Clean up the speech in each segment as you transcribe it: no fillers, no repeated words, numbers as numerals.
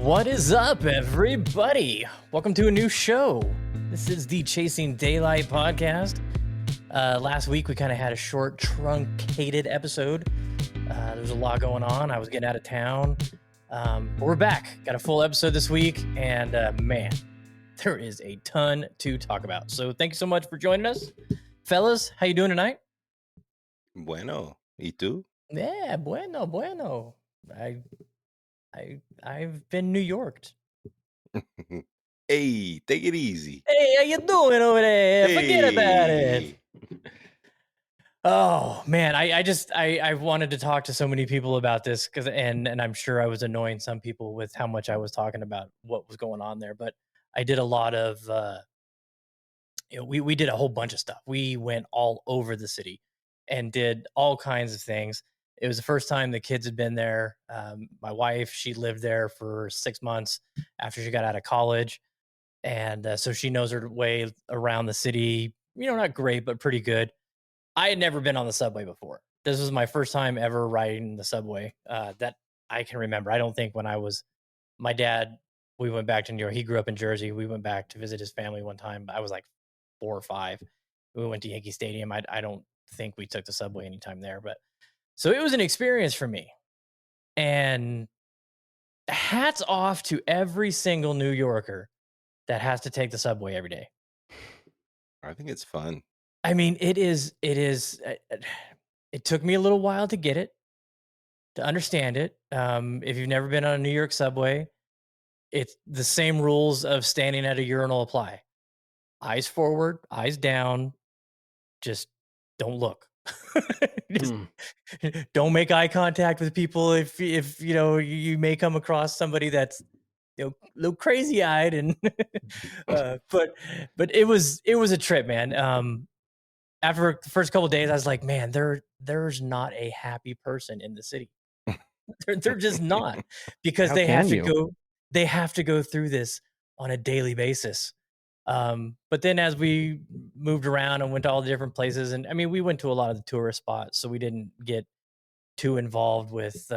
What is up, everybody? Welcome to a new show. This is the Chasing Daylight podcast. Last week, we kind of had a short, truncated episode. There was a lot going on. I was getting out of town. But we're back. Got a full episode this week. And man, there is a ton to talk about. So thank you so much for joining us. Fellas, how you doing tonight? Bueno. ¿Y tú? Yeah, bueno. I've been New Yorked. Hey, take it easy. Hey, how you doing over there? Forget about it. Oh man, I wanted to talk to so many people about this because and I'm sure I was annoying some people with how much I was talking about what was going on there. But I did a lot of we did a whole bunch of stuff. We went all over the city and did all kinds of things. It was the first time the kids had been there. My wife, she lived there for 6 months after she got out of college. And so she knows her way around the city, not great, but pretty good. I had never been on the subway before. This was my first time ever riding the subway that I can remember. I don't think when I was, my dad, we went back to New York. He grew up in Jersey. We went back to visit his family one time. I was like 4 or 5. We went to Yankee Stadium. I don't think we took the subway anytime there, but so it was an experience for me. And hats off to every single New Yorker that has to take the subway every day. I think it's fun. I mean, it is, it took me a little while to get it, to understand it. If you've never been on a New York subway, it's the same rules of standing at a urinal apply. Eyes forward, eyes down, just don't look. Just don't make eye contact with people if you may come across somebody that's a little crazy eyed and but it was a trip, man. After the first couple of days I was like, man, there's not a happy person in the city. they're just not, because they have to go through this on a daily basis. But then as we moved around and went to all the different places, and I mean, we went to a lot of the tourist spots, so we didn't get too involved with,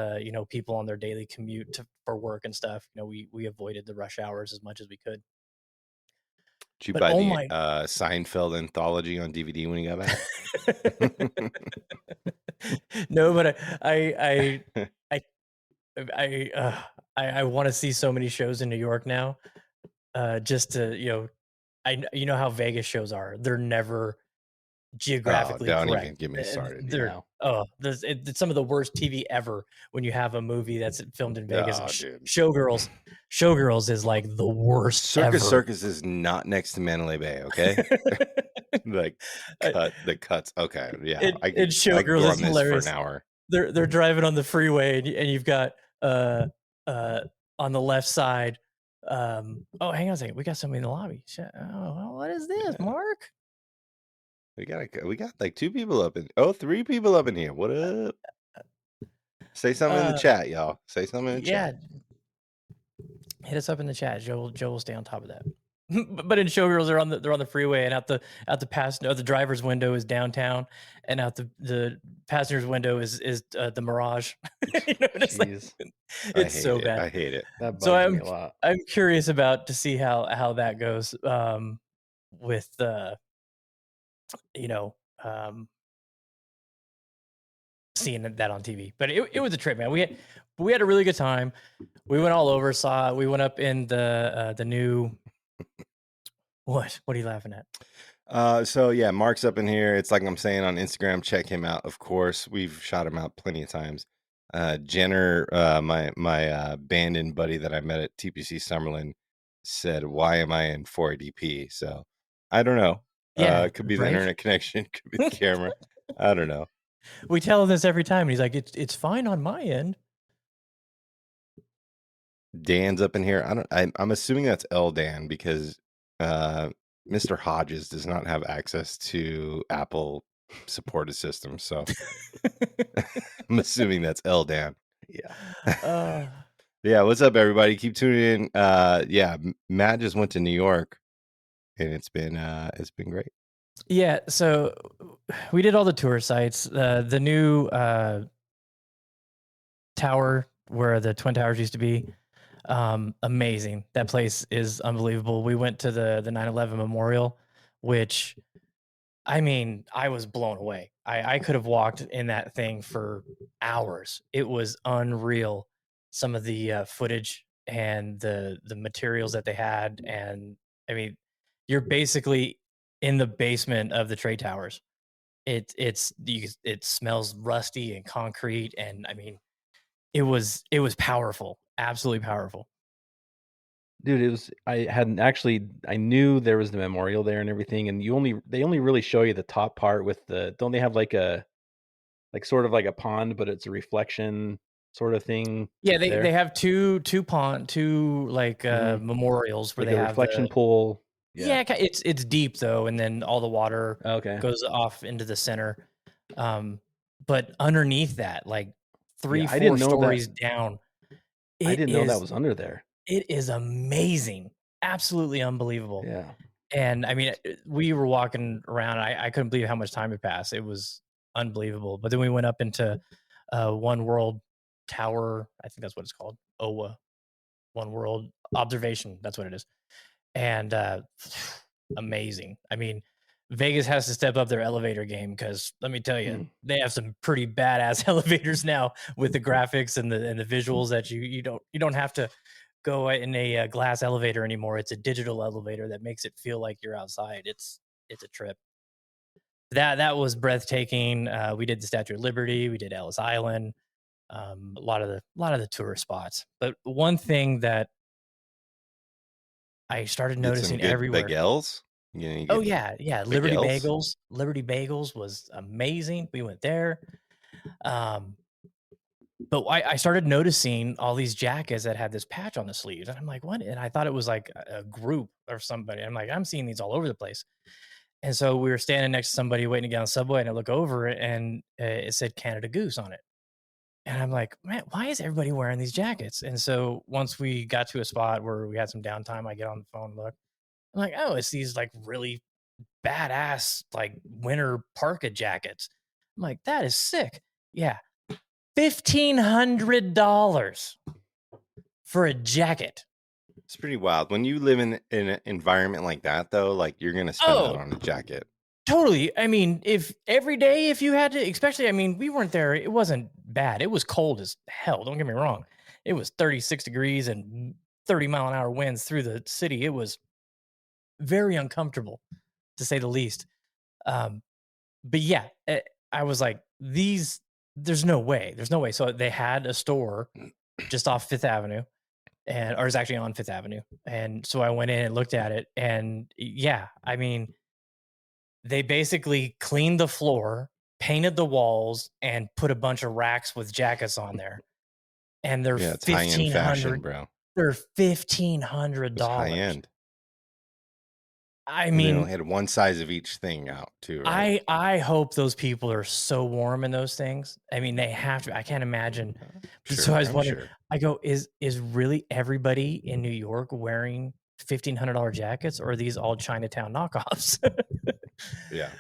people on their daily commute for work and stuff. We avoided the rush hours as much as we could. Did you buy the Seinfeld anthology on DVD when you got back? No, but I want to see so many shows in New York now. Just to, you know how Vegas shows are. They're never geographically don't correct. Even get me started. It's some of the worst TV ever when you have a movie that's filmed in Vegas. Showgirls is like the worst. Circus is not next to Mandalay Bay, okay? Like the cuts. Okay, yeah. Showgirls is hilarious. For an hour. They're driving on the freeway and you've got on the left side. Hang on a second. We got somebody in the lobby. What is this, Mark? We got like 2 people up in 3 people up in here. What up? Say something in the chat, y'all. Say something in the chat. Hit us up in the chat. Joe will stay on top of that. But in Showgirls, they're on the freeway, and out the the driver's window is downtown, and out the passenger's window is the Mirage. It's so bad. I hate it. That bugs me a lot. I'm curious to see how that goes with seeing that on TV. But it was a trip, man. We had a really good time. We went all over. We went up in the new. What are you laughing at? So yeah, Mark's up in here. It's like I'm saying on Instagram. Check him out. Of course, we've shot him out plenty of times. Jenner, my band and buddy that I met at TPC Summerlin, said, "Why am I in 480p?" So I don't know. Yeah, it could be the internet connection, could be the camera. I don't know. We tell him this every time, and he's like, "It's fine on my end." Dan's up in here. I'm assuming that's L Dan because Mr. Hodges does not have access to Apple supported systems, so I'm assuming that's L Dan. Yeah. Yeah. What's up, everybody? Keep tuning in. Yeah, Matt just went to New York, and it's been great. Yeah. So we did all the tour sites. The new tower where the Twin Towers used to be. Amazing. That place is unbelievable. We went to the 9/11 memorial, which I mean, I was blown away. I could have walked in that thing for hours. It was unreal. Some of the footage and the materials that they had, and I mean, you're basically in the basement of the trade towers. It smells rusty and concrete, and I mean, it was powerful, absolutely powerful. Dude, it was I hadn't actually I knew there was the memorial there and everything, and they only really show you the top part with the don't they have like a like sort of like a pond, but it's a reflection sort of thing Yeah, they there? have two like Mhm. memorials where Like they a have reflection the pool. Yeah. yeah, it's deep though, and then all the water Okay. goes off into the center. Um, but underneath that, like Yeah, 3, 4 stories down, I it didn't know that is was under there. it is amazing, absolutely unbelievable. Yeah. And I mean, we were walking around. I couldn't believe how much time had passed. It was unbelievable. But then we went up into One World Tower. I think that's what it's called. OWA, One World Observation. That's what it is. And amazing. I mean, Vegas has to step up their elevator game because let me tell you, Mm. they have some pretty badass elevators now with the graphics and the visuals that you don't have to go in a glass elevator anymore. It's a digital elevator that makes it feel like you're outside. It's a trip. That was breathtaking. We did the Statue of Liberty. We did Ellis Island. A lot of the tourist spots. But one thing that I started Get some noticing good everywhere. bagels. You Oh get yeah, yeah. Liberty bagels. Bagels. Liberty Bagels was amazing. We went there. Um, but I started noticing all these jackets that had this patch on the sleeves, and I'm like, what? And I thought it was like a group or somebody. I'm like, I'm seeing these all over the place. And so we were standing next to somebody waiting to get on the subway, and I look over it, and it said Canada Goose on it. And I'm like, man, why is everybody wearing these jackets? And so once we got to a spot where we had some downtime, I get on the phone and look. I'm like, oh, it's these like really badass like winter parka jackets. I'm like, that is sick. Yeah, $1,500 for a jacket. It's pretty wild. When you live in an environment like that, though, like you're gonna spend that Oh, on a jacket. totally. I mean, if every day, if you had to, especially, I mean, we weren't there. It wasn't bad. It was cold as hell. Don't get me wrong. It was 36 degrees and 30-mile-an-hour winds through the city. It was very uncomfortable, to say the least. Um, but yeah, I was like, there's no way. There's no way. So they had a store just off Fifth Avenue, and or is actually on Fifth Avenue. And so I went in and looked at it, and yeah, I mean, they basically cleaned the floor, painted the walls, and put a bunch of racks with jackets on there. And they're Yeah, it's high end fashion, bro. they're fifteen hundred It's high dollars. end, I and they only mean, had one size of each thing out, too, right? I hope those people are so warm in those things. I mean, they have to. I can't imagine. So Sure, I was I'm wondering. sure. I go, is really everybody in New York wearing $1,500 jackets, or are these all Chinatown knockoffs? Yeah.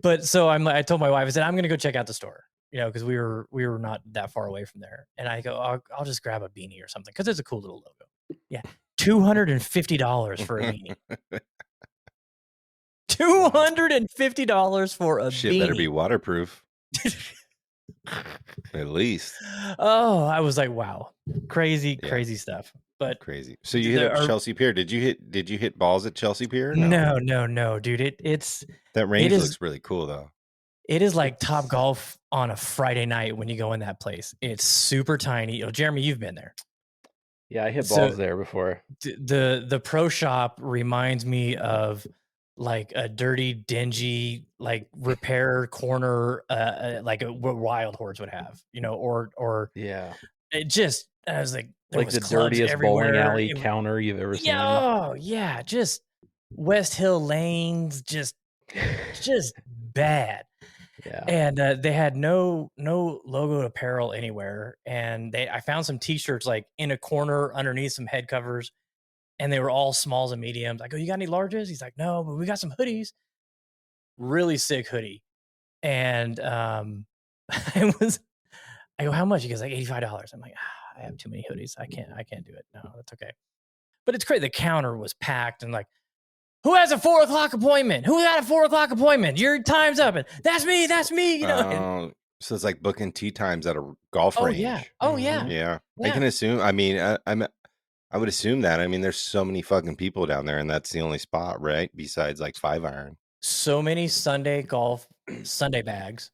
But so I told my wife, I said, I'm gonna go check out the store, because we were not that far away from there. And I go, I'll just grab a beanie or something because it's a cool little logo. Yeah, $250 for a beanie. Wow. $250 for a Shit better beanie. be waterproof, at least. Oh, I was like, wow, crazy, Yeah, crazy stuff. But crazy. So you hit there up are Chelsea Pier. Did you hit balls at Chelsea Pier or no? no, no, no, dude. That It range is looks really cool, though. it is like Top It's Golf on a Friday night when you go in that place. It's super tiny. Oh, Jeremy, you've been there. Yeah, I hit So balls there before. the pro shop reminds me of like a dirty, dingy, like repair corner, like what Wild Horse would have, or Yeah. it just. I was like, there Like was the clubs dirtiest bowling everywhere. alley counter you've ever Yeah, seen. oh, yeah, just West Hill lanes, just bad. Yeah. And they had no logo apparel anywhere. And I found some t-shirts like in a corner underneath some head covers, and they were all smalls and mediums. I go, you got any larges? He's like, no, but we got some hoodies. Really sick hoodie. And I go, how much? He goes like $85. I'm like, I have too many hoodies. I can't do it. No, that's okay. But it's great. The counter was packed and like, who has a 4 o'clock appointment? Who got a 4 o'clock appointment? Your time's up. And that's me. You know. And, So it's like booking tee times at a golf range. Yeah. Oh yeah. Yeah. I Yeah. can assume. I mean, I would assume that. I mean, there's so many fucking people down there, and that's the only spot, right? Besides like 5-iron. So many Sunday bags.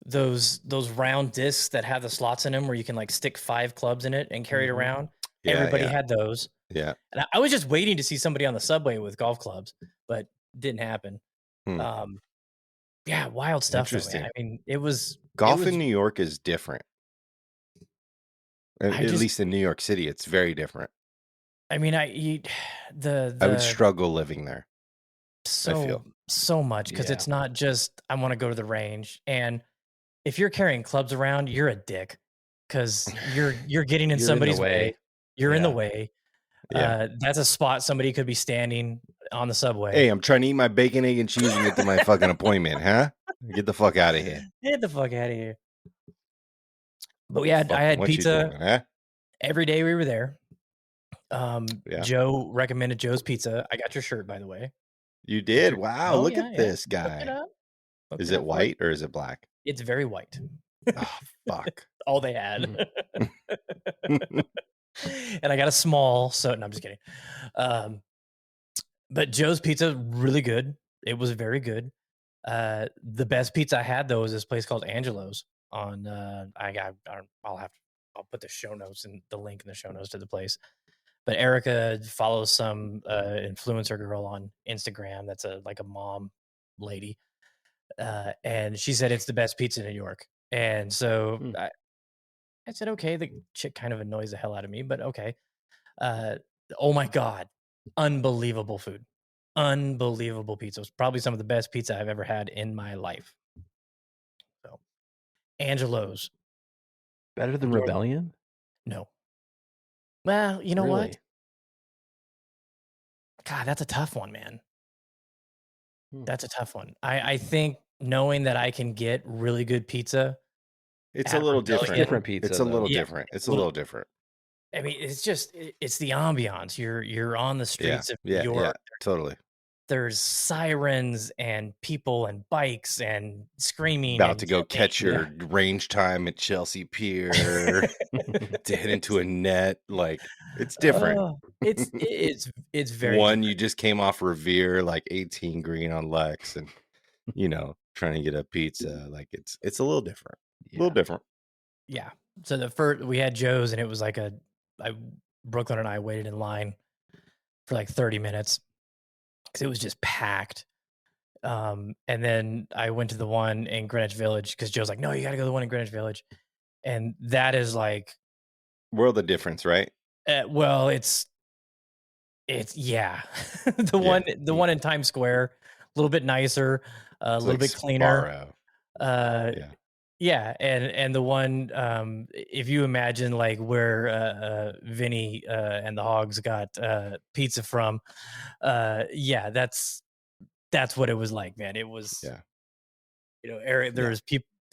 Those round discs that have the slots in them where you can like stick 5 clubs in it and carry it around. Yeah, Everybody yeah. had those. Yeah. And I was just waiting to see somebody on the subway with golf clubs, but didn't happen. Yeah, wild stuff. Though, man. I mean, it was golf in New York is different. At least in New York City, it's very different. I mean, I would struggle living there. So much because it's not just I want to go to the range, and if you're carrying clubs around, you're a dick because you're getting in somebody's way. You're in the way. Yeah. That's a spot somebody could be standing on the subway. Hey, I'm trying to eat my bacon, egg, and cheese and get to my fucking appointment, huh? Get the fuck out of here. Get the fuck out of here. But I had pizza doing, huh? every day we were there. Joe recommended Joe's Pizza. I got your shirt, by the way. You did? Wow, look at this guy. Is it white or is it black? It's very white. Oh, fuck. All they had. And I got a small, so no, I'm just kidding. But Joe's Pizza, really good. It was very good. The best pizza I had though was this place called Angelo's on I'll put the show notes and the link in the show notes to the place. But Erica follows some influencer girl on Instagram that's like a mom lady. And she said it's the best pizza in New York. And so I said, okay, the chick kind of annoys the hell out of me, but okay. Oh my God. Unbelievable food. Unbelievable pizza. It was probably some of the best pizza I've ever had in my life. So Angelo's. Better than Rebellion? No. Well, you know what? God, that's a tough one, man. That's a tough one. I think knowing that I can get really good pizza. It's a little different. Different pizza. It's a little different. It's a little different. I mean, it's just it's the ambiance. You're on the streets of New York. Yeah, totally. There's sirens and people and bikes and screaming. About to go catch your range time at Chelsea Pier to hit into a net. Like it's different. It's very one. different. You just came off Revere, like 18 green on Lex, and trying to get a pizza. Like it's a little different. A little different. Yeah. So the first we had Joe's, and it was like Brooklyn and I waited in line for like 30 minutes. It was just packed. And then I went to the one in Greenwich Village because Joe's like, no, you got to go to the one in Greenwich Village. And that is like world of difference, right? Well, it's the one in Times Square, a little bit nicer, a little bit cleaner. Yeah, and the one if you imagine like where Vinny and the Hogs got pizza from, that's what it was like, man. It was Eric. There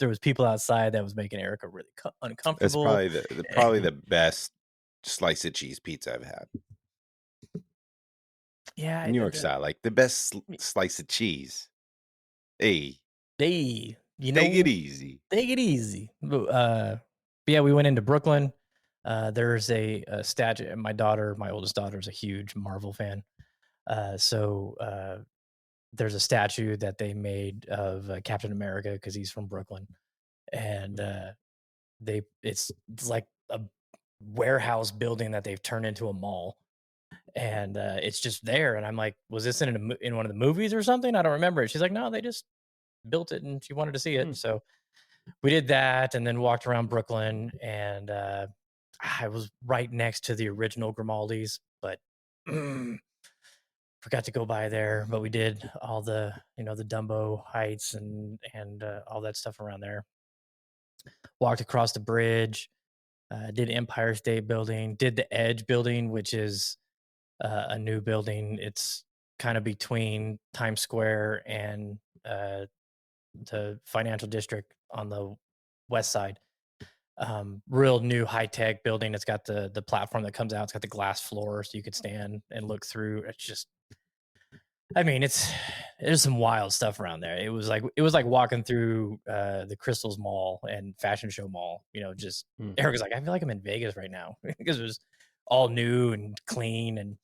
was people outside that was making Erica really uncomfortable. It's probably the best slice of cheese pizza I've had. Yeah, New York style, like the best slice of cheese. Hey. Take it easy. Take it easy. Yeah, we went into Brooklyn. There's a statue. My oldest daughter, is a huge Marvel fan. So there's a statue that they made of Captain America because he's from Brooklyn, and it's like a warehouse building that they've turned into a mall, and it's just there. And I'm like, was this in one of the movies or something? I don't remember it. She's like, no, they just built it and she wanted to see it. So we did that and then walked around Brooklyn, and I was right next to the original Grimaldi's, but forgot to go by there. But we did all the the Dumbo Heights and all that stuff around there. Walked across the bridge, did Empire State Building, did the Edge Building, which is a new building. It's kind of between Times Square and the financial district on the west side. real new high tech building. It's got the platform that comes out. It's got the glass floor, so you could stand and look through. It's just, I mean, there's some wild stuff around there. It was like walking through the Crystals Mall and Fashion Show Mall. Just Mm. Eric was like, I feel like I'm in Vegas right now because it was all new and clean. And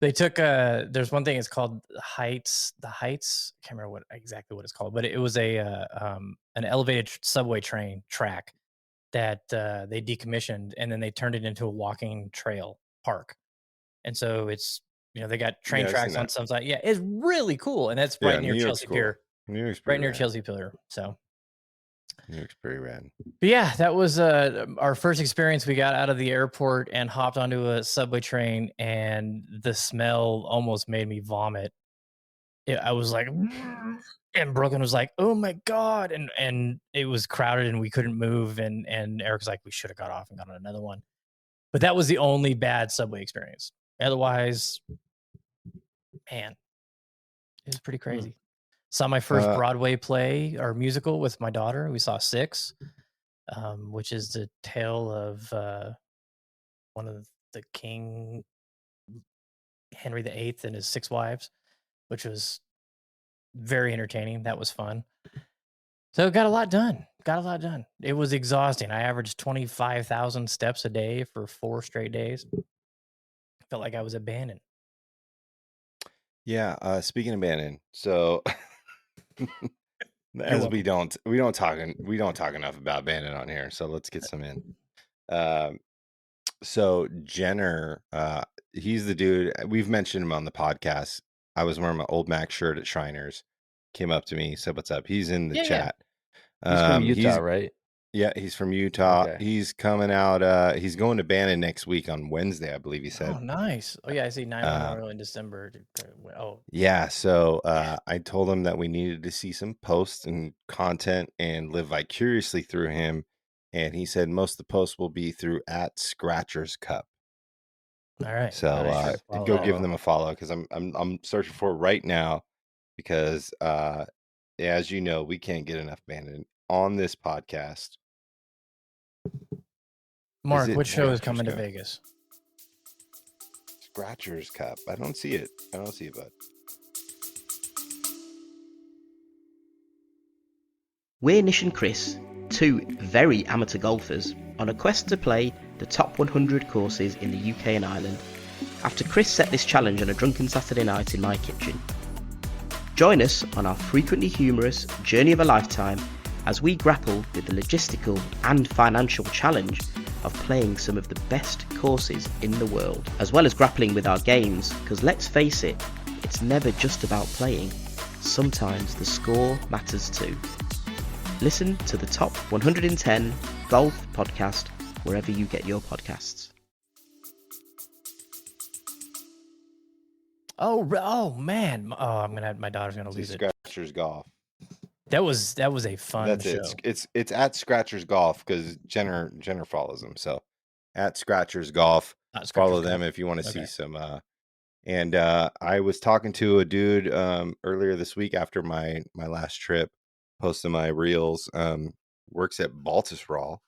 they took there's one thing, it's called the Heights. I can't remember exactly what it's called, but it was an elevated subway train track that they decommissioned, and then they turned it into a walking trail park. And so they got train Yeah, I've seen tracks on that. some side. Yeah, it's really cool, and that's Yeah, right New near York's Chelsea cool. Pier. New York's Right pretty near rad. Chelsea Pier. So, New York's pretty rad. but yeah, that was our first experience. We got out of the airport and hopped onto a subway train, and the smell almost made me vomit. I was like, and Brooklyn was like, "Oh my god!" And it was crowded, and we couldn't move. And Eric's like, "We should have got off and got on another one." But that was the only bad subway experience. Otherwise, man, it was pretty crazy. Saw my first Broadway play or musical with my daughter. We saw Six, which is the tale of one of the King Henry VIII and his 6 wives, which was very entertaining. That was fun. So got a lot done. Got a lot done. It was exhausting. I averaged 25,000 steps a day for 4 straight days. Felt like I was abandoned. Yeah, speaking of Bannon, so as we don't talk enough about Bannon on here, so let's get some in. So Jenner, he's the dude, we've mentioned him on the podcast. I was wearing my old Mac shirt at Shriners, came up to me, said what's up. He's in the chat. He's from Utah, right? Yeah, he's from Utah. Okay. He's coming out. He's going to Bannon next week on Wednesday, I believe he said. Oh, nice. Oh, yeah, I see 9 Memorial in December. Oh, yeah. So I told him that we needed to see some posts and content and live vicariously through him. And he said most of the posts will be through at Scratchers Cup. All right. So Nice. go give them a follow, because I'm searching for it right now, because as you know, we can't get enough Bannon on this podcast. Mark, which show is coming to Vegas? Scratchers Cup. I don't see it, bud. We're Nish and Chris, two very amateur golfers, on a quest to play the top 100 courses in the UK and Ireland, after Chris set this challenge on a drunken Saturday night in my kitchen. Join us on our frequently humorous journey of a lifetime as we grapple with the logistical and financial challenge of playing some of the best courses in the world, as well as grappling with our games, because let's face it, it's never just about playing. Sometimes the score matters too. Listen to the Top 110 Golf Podcast wherever you get your podcasts. Oh man! Oh, my daughter's gonna lose it. Scratchers Golf. That was a fun show. It's at Scratchers Golf, because Jenner follows them. So at Scratchers Golf, follow them if you want to see some. And I was talking to a dude earlier this week after my last trip, posting my reels. Works at Baltusrol.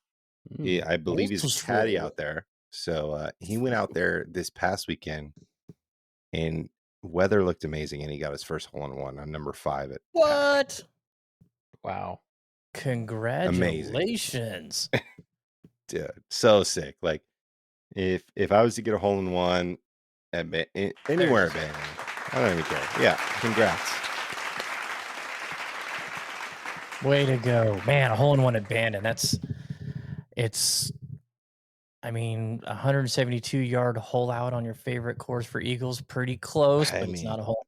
I believe he's a caddy out there. So he went out there this past weekend, and weather looked amazing, and he got his first hole-in-one on number 5 at what? Pack. Wow! Congratulations, dude! So sick. Like, if I was to get a hole-in-one at anywhere at Bannon, I don't even care. Yeah, congrats. Way to go, man! A hole-in-one at Bannon. I mean, 172-yard hole out on your favorite course for Eagles, pretty close, but it's not a hole.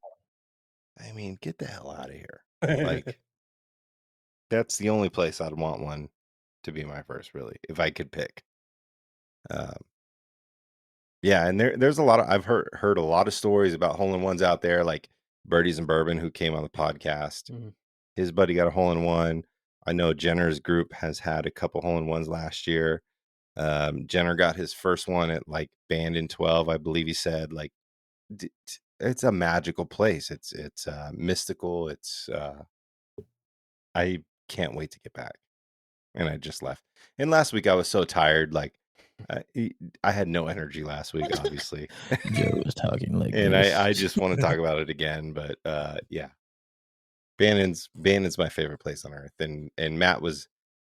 I mean, get the hell out of here! Like, that's the only place I'd want one to be my first, really, if I could pick. Yeah, and there's a lot of, I've heard a lot of stories about hole-in-ones out there, like Birdies and Bourbon, who came on the podcast. Mm-hmm. His buddy got a hole-in-one. I know Jenner's group has had a couple hole-in-ones last year. Jenner got his first one at like Bandon 12, I believe he said. Like, it's a magical place. It's mystical. It's I can't wait to get back. and I just left. And last week I was so tired, like I had no energy last week, obviously. Joe was talking like And this. I just want to talk about it again, but yeah. Bannon's my favorite place on earth, and Matt was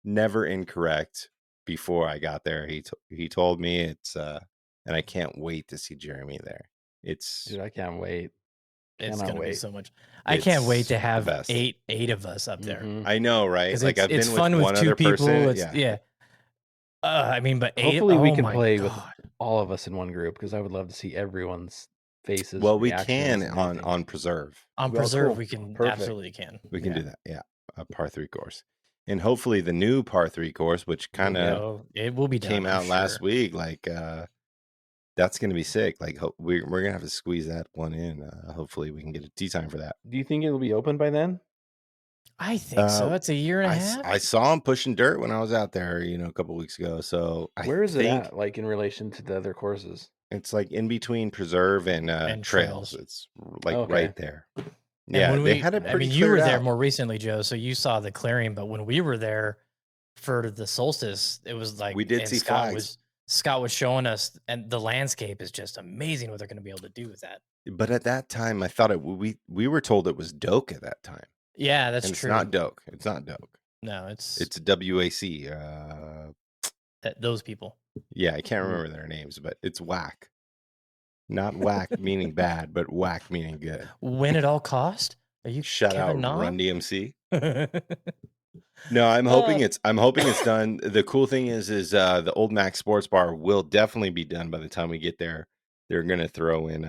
never incorrect before I got there. He told me it's and I can't wait to see Jeremy there. It's Dude, I can't wait. It's Cannot gonna be wait. so much. I can't wait It's to the have best. eight of us up there. Mhm. I know, right? 'Cause Like I've it's been with fun with one two other people. person. Yeah. I mean, but eight. Hopefully we oh can my play with God. all of us in one group because I would love to see everyone's faces. Well, we reactions, can and on everything. on preserve. On Well, preserve, cool. we can Perfect. absolutely can. We can Yeah. do that. Yeah, a par 3 course, and hopefully the new par 3 course, which kind of Oh, it will be done. came I'm out last sure. week, like that's gonna be sick. Like we're gonna have to squeeze that one in. Hopefully we can get a tee time for that. Do you think it'll be open by then? I think so. It's a year and a half. I saw him pushing dirt when I was out there, a couple weeks ago. So Where is I it think at, like in relation to the other courses? it's like in between preserve and trails. trails. It's like Okay. right there. And Yeah, when they had it I pretty mean, you were cleared there out. more recently, Joe, so you saw the clearing. But when we were there for the solstice, it was like We did and see Scott flags. was showing us, and the landscape is just amazing. What they're going to be able to do with that. But at that time, I thought we were told it was Doak at that time. Yeah, that's And true. it's not Doak. It's not Doak. No, it's It's WAC. those people. Yeah, I can't remember their names, but it's whack. Not whack meaning bad, but whack meaning good. Win at all cost. Are you Shout Kevin out Na? Run DMC. No, I'm hoping it's done. The cool thing is the Old Mac Sports Bar will definitely be done by the time we get there. They're gonna throw in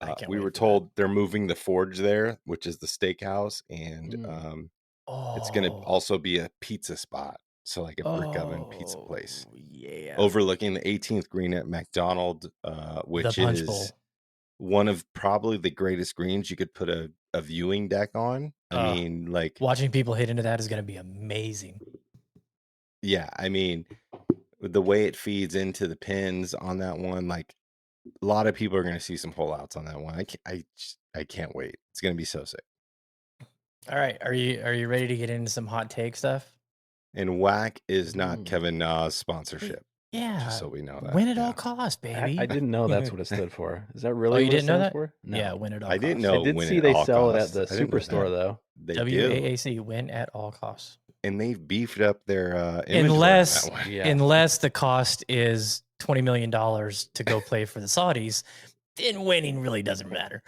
I can't we wait were for that. told they're moving the Forge there, which is the steakhouse, and it's gonna Oh, also be a pizza spot. So like a brick oven pizza place yeah. overlooking the 18th green at McDonald, The which Punch is Bowl. one of probably the greatest greens you could put a viewing deck on. I mean, like, Watching people hit into that is going to be amazing. yeah, I mean, the way it feeds into the pins on that one, like a lot of people are going to see some hole outs on that one. I can't wait. It's going to be so sick. All right, are you ready to get into some hot take stuff? And whack is not Kevin Na's sponsorship. Yeah, Just so we know that. win at Yeah. all costs, baby. I didn't know that's what it stood for. Is that really Oh, you what didn't it know stands that? for? No. Yeah, win at all I costs. didn't know. I did win see at they all sell it at costs. the I didn't know Superstore that. though. They do. WAAC, win at all costs. And they've beefed up their inventory on that one. Yeah. Unless the cost is $20 million to go play for the Saudis, then winning really doesn't matter.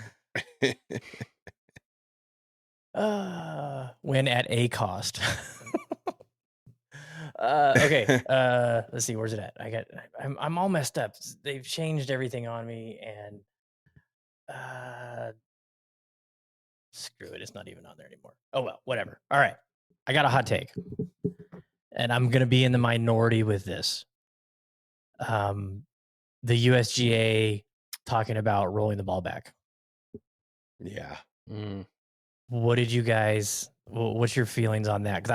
Win at a cost. Okay. Let's see. Where's it at? I'm all messed up. They've changed everything on me, and screw it. It's not even on there anymore. Oh well, whatever. All right. I got a hot take, and I'm gonna be in the minority with this. The USGA talking about rolling the ball back. Yeah. What did you guys? What's your feelings on that? Because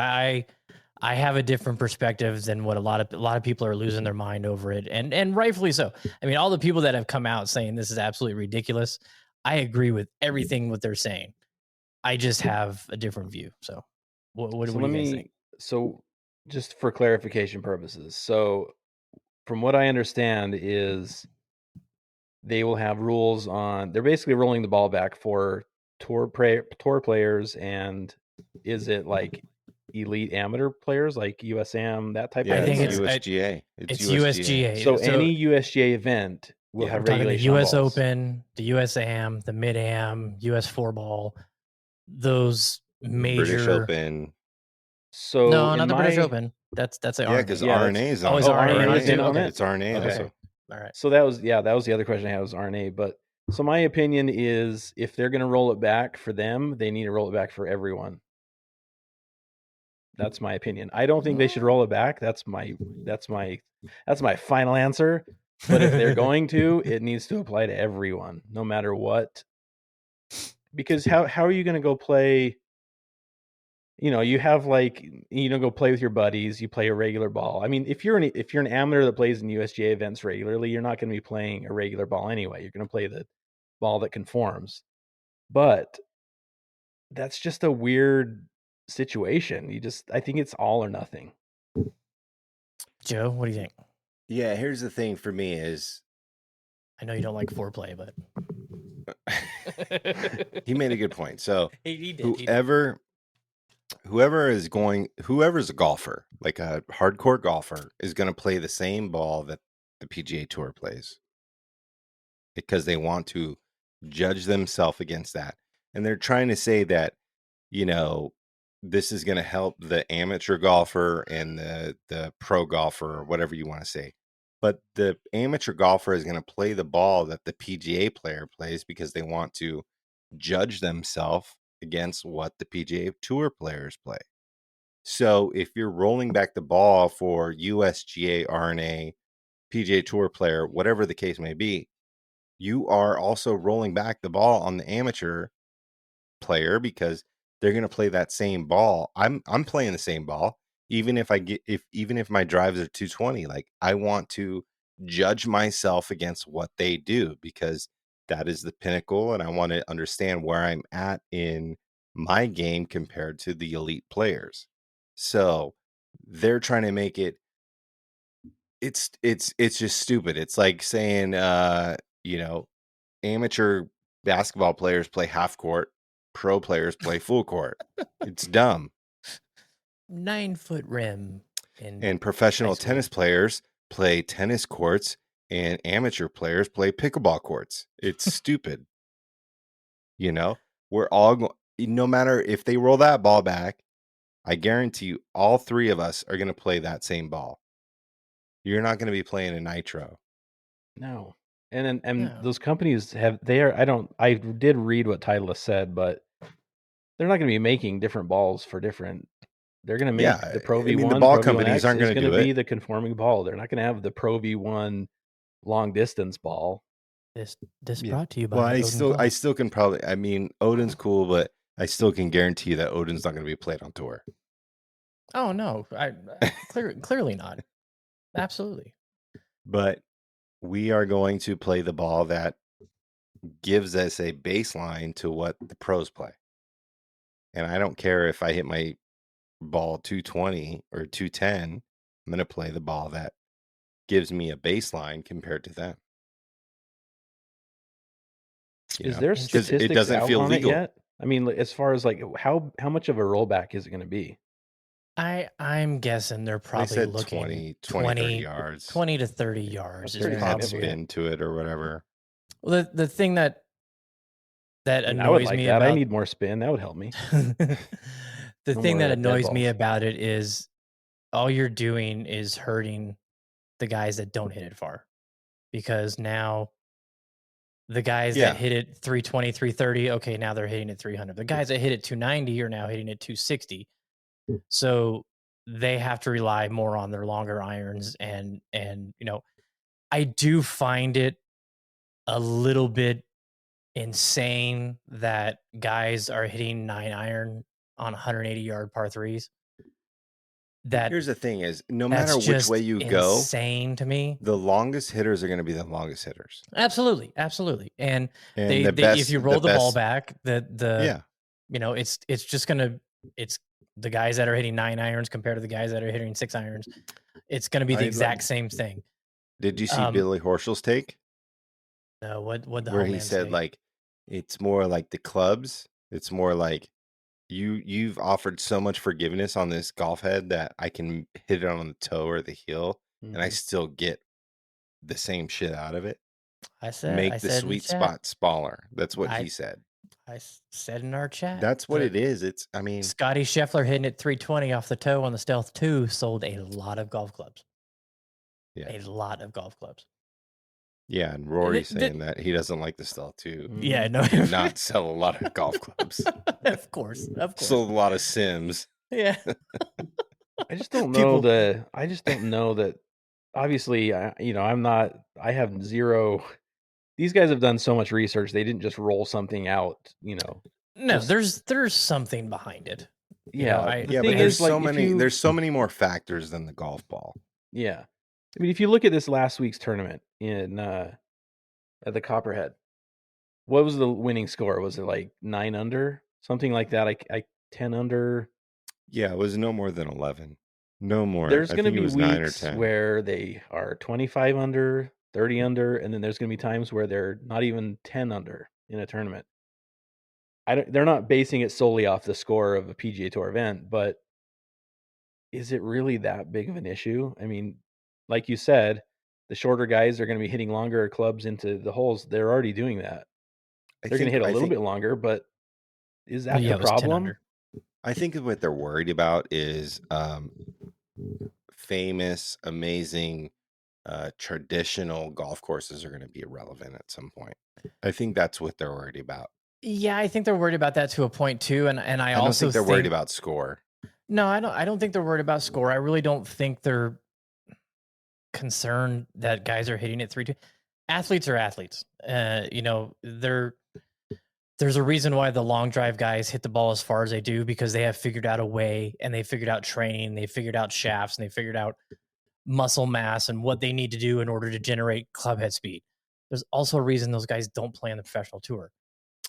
I have a different perspective than what a lot of people are losing their mind over it, and rightfully so. I mean, all the people that have come out saying this is absolutely ridiculous, I agree with everything what they're saying. I just have a different view. So, what do you guys think? So, just for clarification purposes, so from what I understand is they will have rules on. They're basically rolling the ball back for tour players, and is it like elite amateur players like USAM, that type Yeah, of I think thing? it's or- USGA. It's USGA. So any USGA event will yeah, have we're talking the regulation on US balls. Open, the USAM, the Mid Am, US 4-ball, those major British Open. So No, in not the British my- Open. That's a Yeah, because Yeah, RNA is on. Oh, is it. RNA is in on it? It's RNA Okay. also. All right. So that was the other question I had was RNA. But so my opinion is if they're going to roll it back for them, they need to roll it back for everyone. That's my opinion. I don't think they should roll it back. That's my final answer. But if they're going to, it needs to apply to everyone, no matter what. Because how are you going to go play? You have go play with your buddies. You play a regular ball. I mean, if you're an amateur that plays in USGA events regularly, you're not going to be playing a regular ball anyway. You're going to play the ball that conforms. But that's just a weird situation. I think it's all or nothing. Joe, what do you think? Yeah, here's the thing for me is I know you don't like foreplay, but he made a good point. So he did. whoever's a golfer, like a hardcore golfer, is going to play the same ball that the PGA Tour plays because they want to judge themselves against that. And they're trying to say that, this is going to help the amateur golfer and the pro golfer, or whatever you want to say. But the amateur golfer is going to play the ball that the PGA player plays because they want to judge themselves against what the PGA Tour players play. So if you're rolling back the ball for USGA, RNA, PGA Tour player, whatever the case may be, you are also rolling back the ball on the amateur player because they're going to play that same ball. I'm playing the same ball, even if my drives are 220. Like, I want to judge myself against what they do because that is the pinnacle, and I want to understand where I'm at in my game compared to the elite players. So they're trying to make it's just stupid. It's like saying amateur basketball players play half court, pro players play full court. It's dumb. 9-foot rim And professional tennis players play tennis courts, and amateur players play pickleball courts. It's stupid. We're all no matter if they roll that ball back, I guarantee you all three of us are going to play that same ball. You're not going to be playing a nitro. No. And No. those companies I did read what Titleist said, but they're not going to be making different balls for different. They're going to make the Pro V1. the ball Pro V1 companies X aren't going to do be it. the conforming ball. They're not going to have the Pro V1 long distance ball. This brought to you by Well, I Odin still can probably. I mean, Odin's cool, but I still can guarantee you that Odin's not going to be played on tour. Oh no, clearly not. Absolutely. But we are going to play the ball that gives us a baseline to what the pros play. And I don't care if I hit my ball 220 or 210. I'm going to play the ball that gives me a baseline compared to them. Is there statistics it doesn't feel legal yet? I mean, as far as like how much of a rollback is it going to be? I'm guessing they're probably looking 30 yards. 20 to 30 yards is add probably spin to it or whatever. Well, the thing that annoys I would like me that. about I need more spin. That would help me. the thing that dead annoys me balls. about it is all you're doing is hurting the guys that don't hit it far, because now the guys that hit it 320, 330, okay, now they're hitting it 300. The guys that hit it 290 are now hitting it 260. So they have to rely more on their longer irons, and I do find it a little bit insane that guys are hitting 9-iron on 180-yard par threes. Here's the thing is, no matter which way you go, insane to me. The longest hitters are going to be the longest hitters. Absolutely. And they if you roll the ball back, it's just gonna the guys that are hitting 9-irons compared to the guys that are hitting 6-irons. It's gonna be the exact same thing. Did you see Billy Horschel's take? No, what the where he said say? Like it's more like the clubs. It's more like you've offered so much forgiveness on this golf head that I can hit it on the toe or the heel, and I still get the same shit out of it. Make the sweet spot smaller. That's what he said. I said in our chat. That's what it is. Scotty Scheffler hitting it 320 off the toe on the Stealth 2 sold a lot of golf clubs. Yeah. A lot of golf clubs. Yeah, and Rory's saying that he doesn't like the Stealth 2. Yeah, no. Did not sell a lot of golf clubs. Of course. Sold a lot of Sims. Yeah. I just don't know that obviously, I have zero. These guys have done so much research. They didn't just roll something out, No, there's something behind it. Yeah, but there's there's so many more factors than the golf ball. Yeah. I mean, if you look at this last week's tournament at the Copperhead, what was the winning score? Was it like 9 under? Something like that. I 10 under. Yeah, it was no more than 11. No more. There's I going to think it be was 9 or weeks 10. where they are 25 under, 30 under, and then there's going to be times where they're not even 10 under in a tournament. They're not basing it solely off the score of a PGA Tour event, but is it really that big of an issue? I mean, like you said, the shorter guys are going to be hitting longer clubs into the holes. They're already doing that. They're going to hit a little bit longer, but is that Yeah, the it was 10 problem? under. I think what they're worried about is famous, amazing, traditional golf courses are going to be irrelevant at some point. I think that's what they're worried about. Yeah, I think they're worried about that to a point too, and I don't also think they're worried about score. No, I don't think they're worried about score. I really don't think they're concerned that guys are hitting it 3-2. Athletes are athletes. You know, there's a reason why the long drive guys hit the ball as far as they do, because they have figured out a way, and they figured out training, they figured out shafts, and they figured out muscle mass and what they need to do in order to generate club head speed. There's also a reason those guys don't play on the professional tour.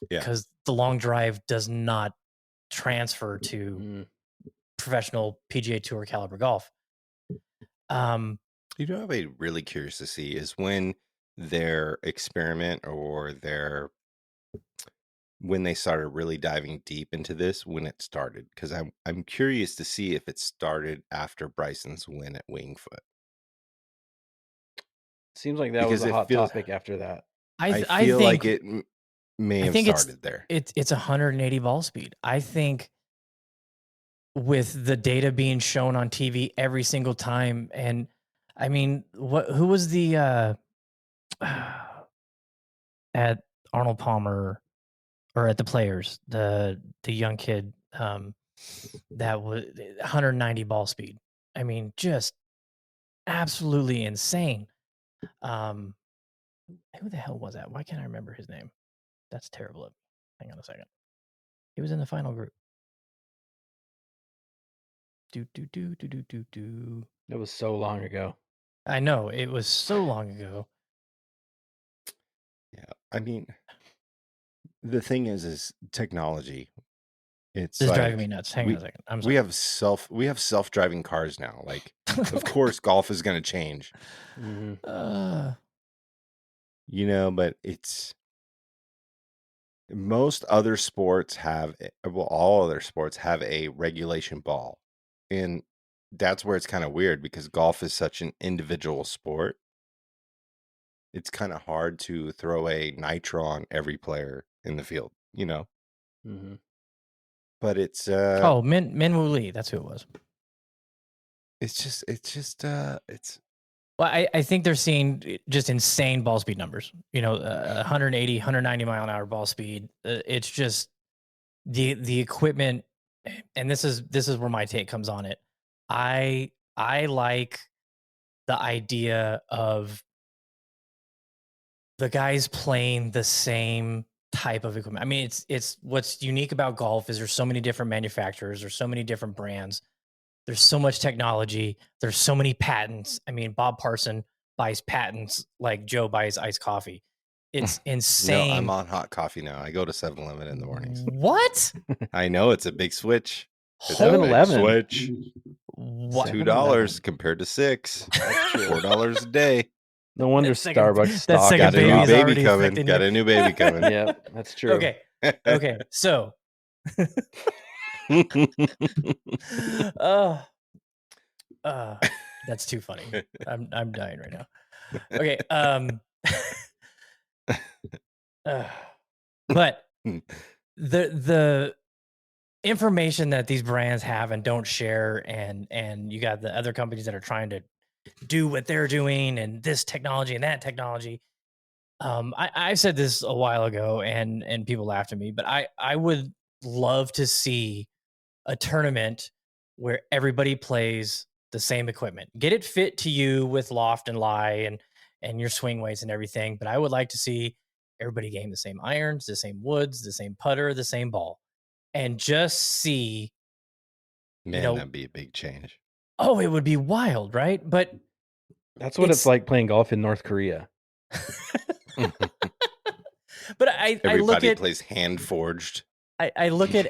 Yeah. Because the long drive does not transfer to professional PGA Tour caliber golf. You know, I'd be really curious to see is when their experiment or when they started really diving deep into this, when it started, because I'm curious to see if it started after Bryson's win at Wingfoot. Seems like that was a hot topic after that. I feel like it may have started there. It's 180 ball speed. I think with the data being shown on TV every single time, and I mean, who was the at Arnold Palmer or at the Players, the young kid that was 190 ball speed. I mean, just absolutely insane. Who the hell was that? Why can't I remember his name? That's terrible. Hang on a second. He was in the final group. That was so long ago. I know, it was so long ago. Yeah, I mean, the thing is technology. It's This is driving me nuts. Hang on a second. I'm sorry. We have self-driving cars now. Like, of course, golf is going to change. You know, but most other sports have, all other sports have a regulation ball, and that's where it's kind of weird because golf is such an individual sport. It's kind of hard to throw a nitro on every player in the field, you know. But it's Min Woo Lee, that's who it was. Well, I think they're seeing just insane ball speed numbers. You know, 180, 190 mile an hour ball speed. It's just the equipment, and this is where my take comes on it. I like the idea of the guys playing the same type of equipment. I mean, it's what's unique about golf is there's so many different manufacturers, there's so many different brands, there's so much technology, there's so many patents. I mean, Bob Parson buys patents like Joe buys iced coffee. It's insane. No, I'm on hot coffee now. I go to 7-Eleven in the mornings. What? I know, it's a big switch. 7-Eleven switch. What? $2 compared to $6. $4 a day. No wonder Starbucks stock got a new baby coming. Got a new baby coming. Yep, that's true. Okay. So that's too funny. I'm dying right now. Okay. But the information that these brands have and don't share, and you got the other companies that are trying to do what they're doing, and this technology and that technology. I said this a while ago, and people laughed at me, but I would love to see a tournament where everybody plays the same equipment. Get it fit to you with loft and lie and your swing weights and everything. But I would like to see everybody game the same irons, the same woods, the same putter, the same ball, and just see. Man, that'd be a big change. Oh, it would be wild, right? But that's what it's like playing golf in North Korea. But everybody plays hand forged. I look at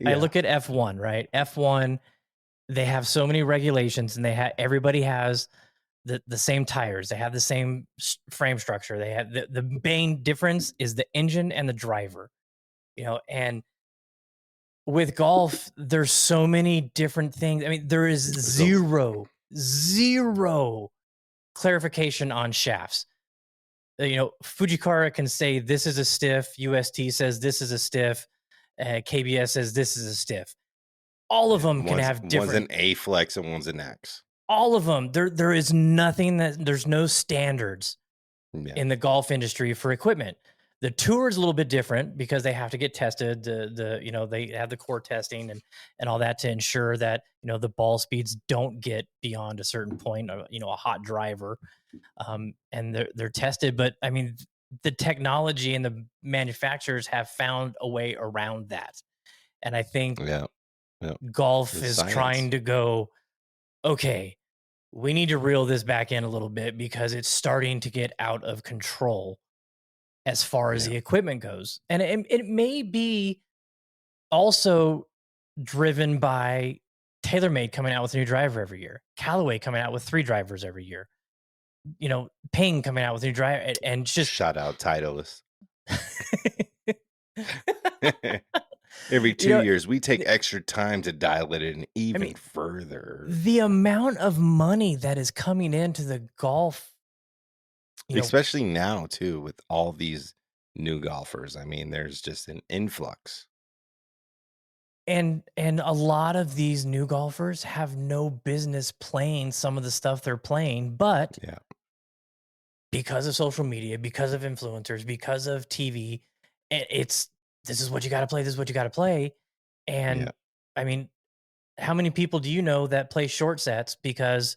I look at F1, right? F1 they have so many regulations, and everybody has the same tires. They have the same frame structure. They have the main difference is the engine and the driver, and with golf, there's so many different things. I mean, there is zero clarification on shafts. Fujikara can say this is a stiff. UST says this is a stiff. KBS says this is a stiff. All of them can have different. One's an A flex and one's an X. All of them. There is nothing there's no standards in the golf industry for equipment. The tour is a little bit different because they have to get tested. They have the core testing and all that to ensure that the ball speeds don't get beyond a certain point. A hot driver, and they're tested. But I mean, the technology and the manufacturers have found a way around that, and I think golf is trying to go, okay, we need to reel this back in a little bit because it's starting to get out of control as far as the equipment goes. And it may be also driven by TaylorMade coming out with a new driver every year, Callaway coming out with 3 drivers every year, Ping coming out with a new driver, and just shout out Titleist. Every 2 years, we take extra time to dial it in even further. The amount of money that is coming into the golf, especially now too, with all these new golfers. I mean, there's just an influx. And a lot of these new golfers have no business playing some of the stuff they're playing, but because of social media, because of influencers, because of TV, this is what you got to play. This is what you got to play. And I mean, how many people do you know that play short sets because,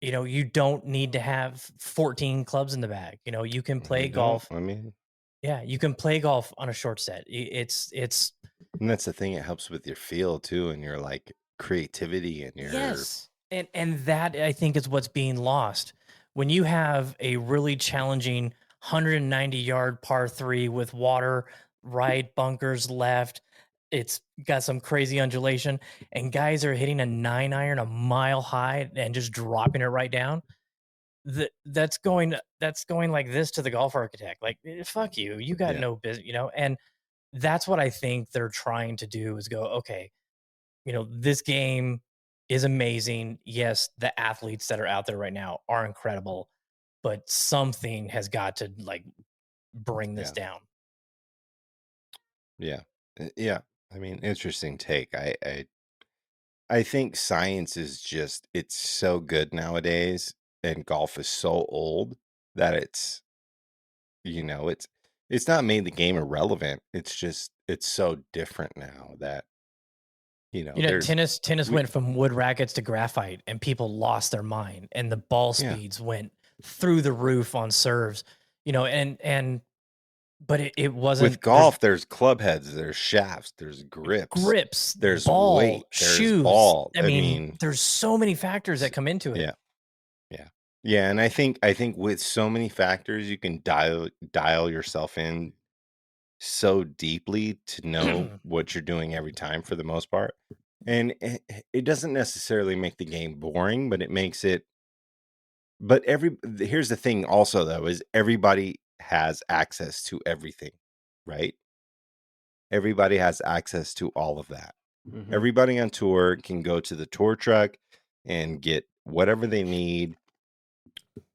you don't need to have 14 clubs in the bag. You can play golf. You can play golf on a short set. And that's the thing. It helps with your feel too. And your like creativity and your, And that I think is what's being lost when you have a really challenging 190-yard par 3 with water right, bunkers left. It's got some crazy undulation, and guys are hitting a 9-iron a mile high and just dropping it right down. That's going like this to the golf architect. Like, fuck you. You got no business, and that's what I think they're trying to do is go, okay, this game is amazing. Yes, the athletes that are out there right now are incredible, but something has got to like bring this down. Yeah. I mean, interesting take. I think science is just, it's so good nowadays, and golf is so old that it's not made the game irrelevant. It's just, it's so different now that, tennis went from wood rackets to graphite, and people lost their mind, and the ball speeds went through the roof on serves, but it wasn't. With golf, there's club heads, there's shafts, there's grips, there's ball, weight, there's shoes. ball. I mean, there's so many factors that come into it. Yeah, and I think with so many factors, you can dial yourself in so deeply to know what you're doing every time for the most part. And it doesn't necessarily make the game boring, but it makes it. But here's the thing also, though, is everybody has access to everything, right? Everybody has access to all of that. Mm-hmm. Everybody on tour can go to the tour truck and get whatever they need.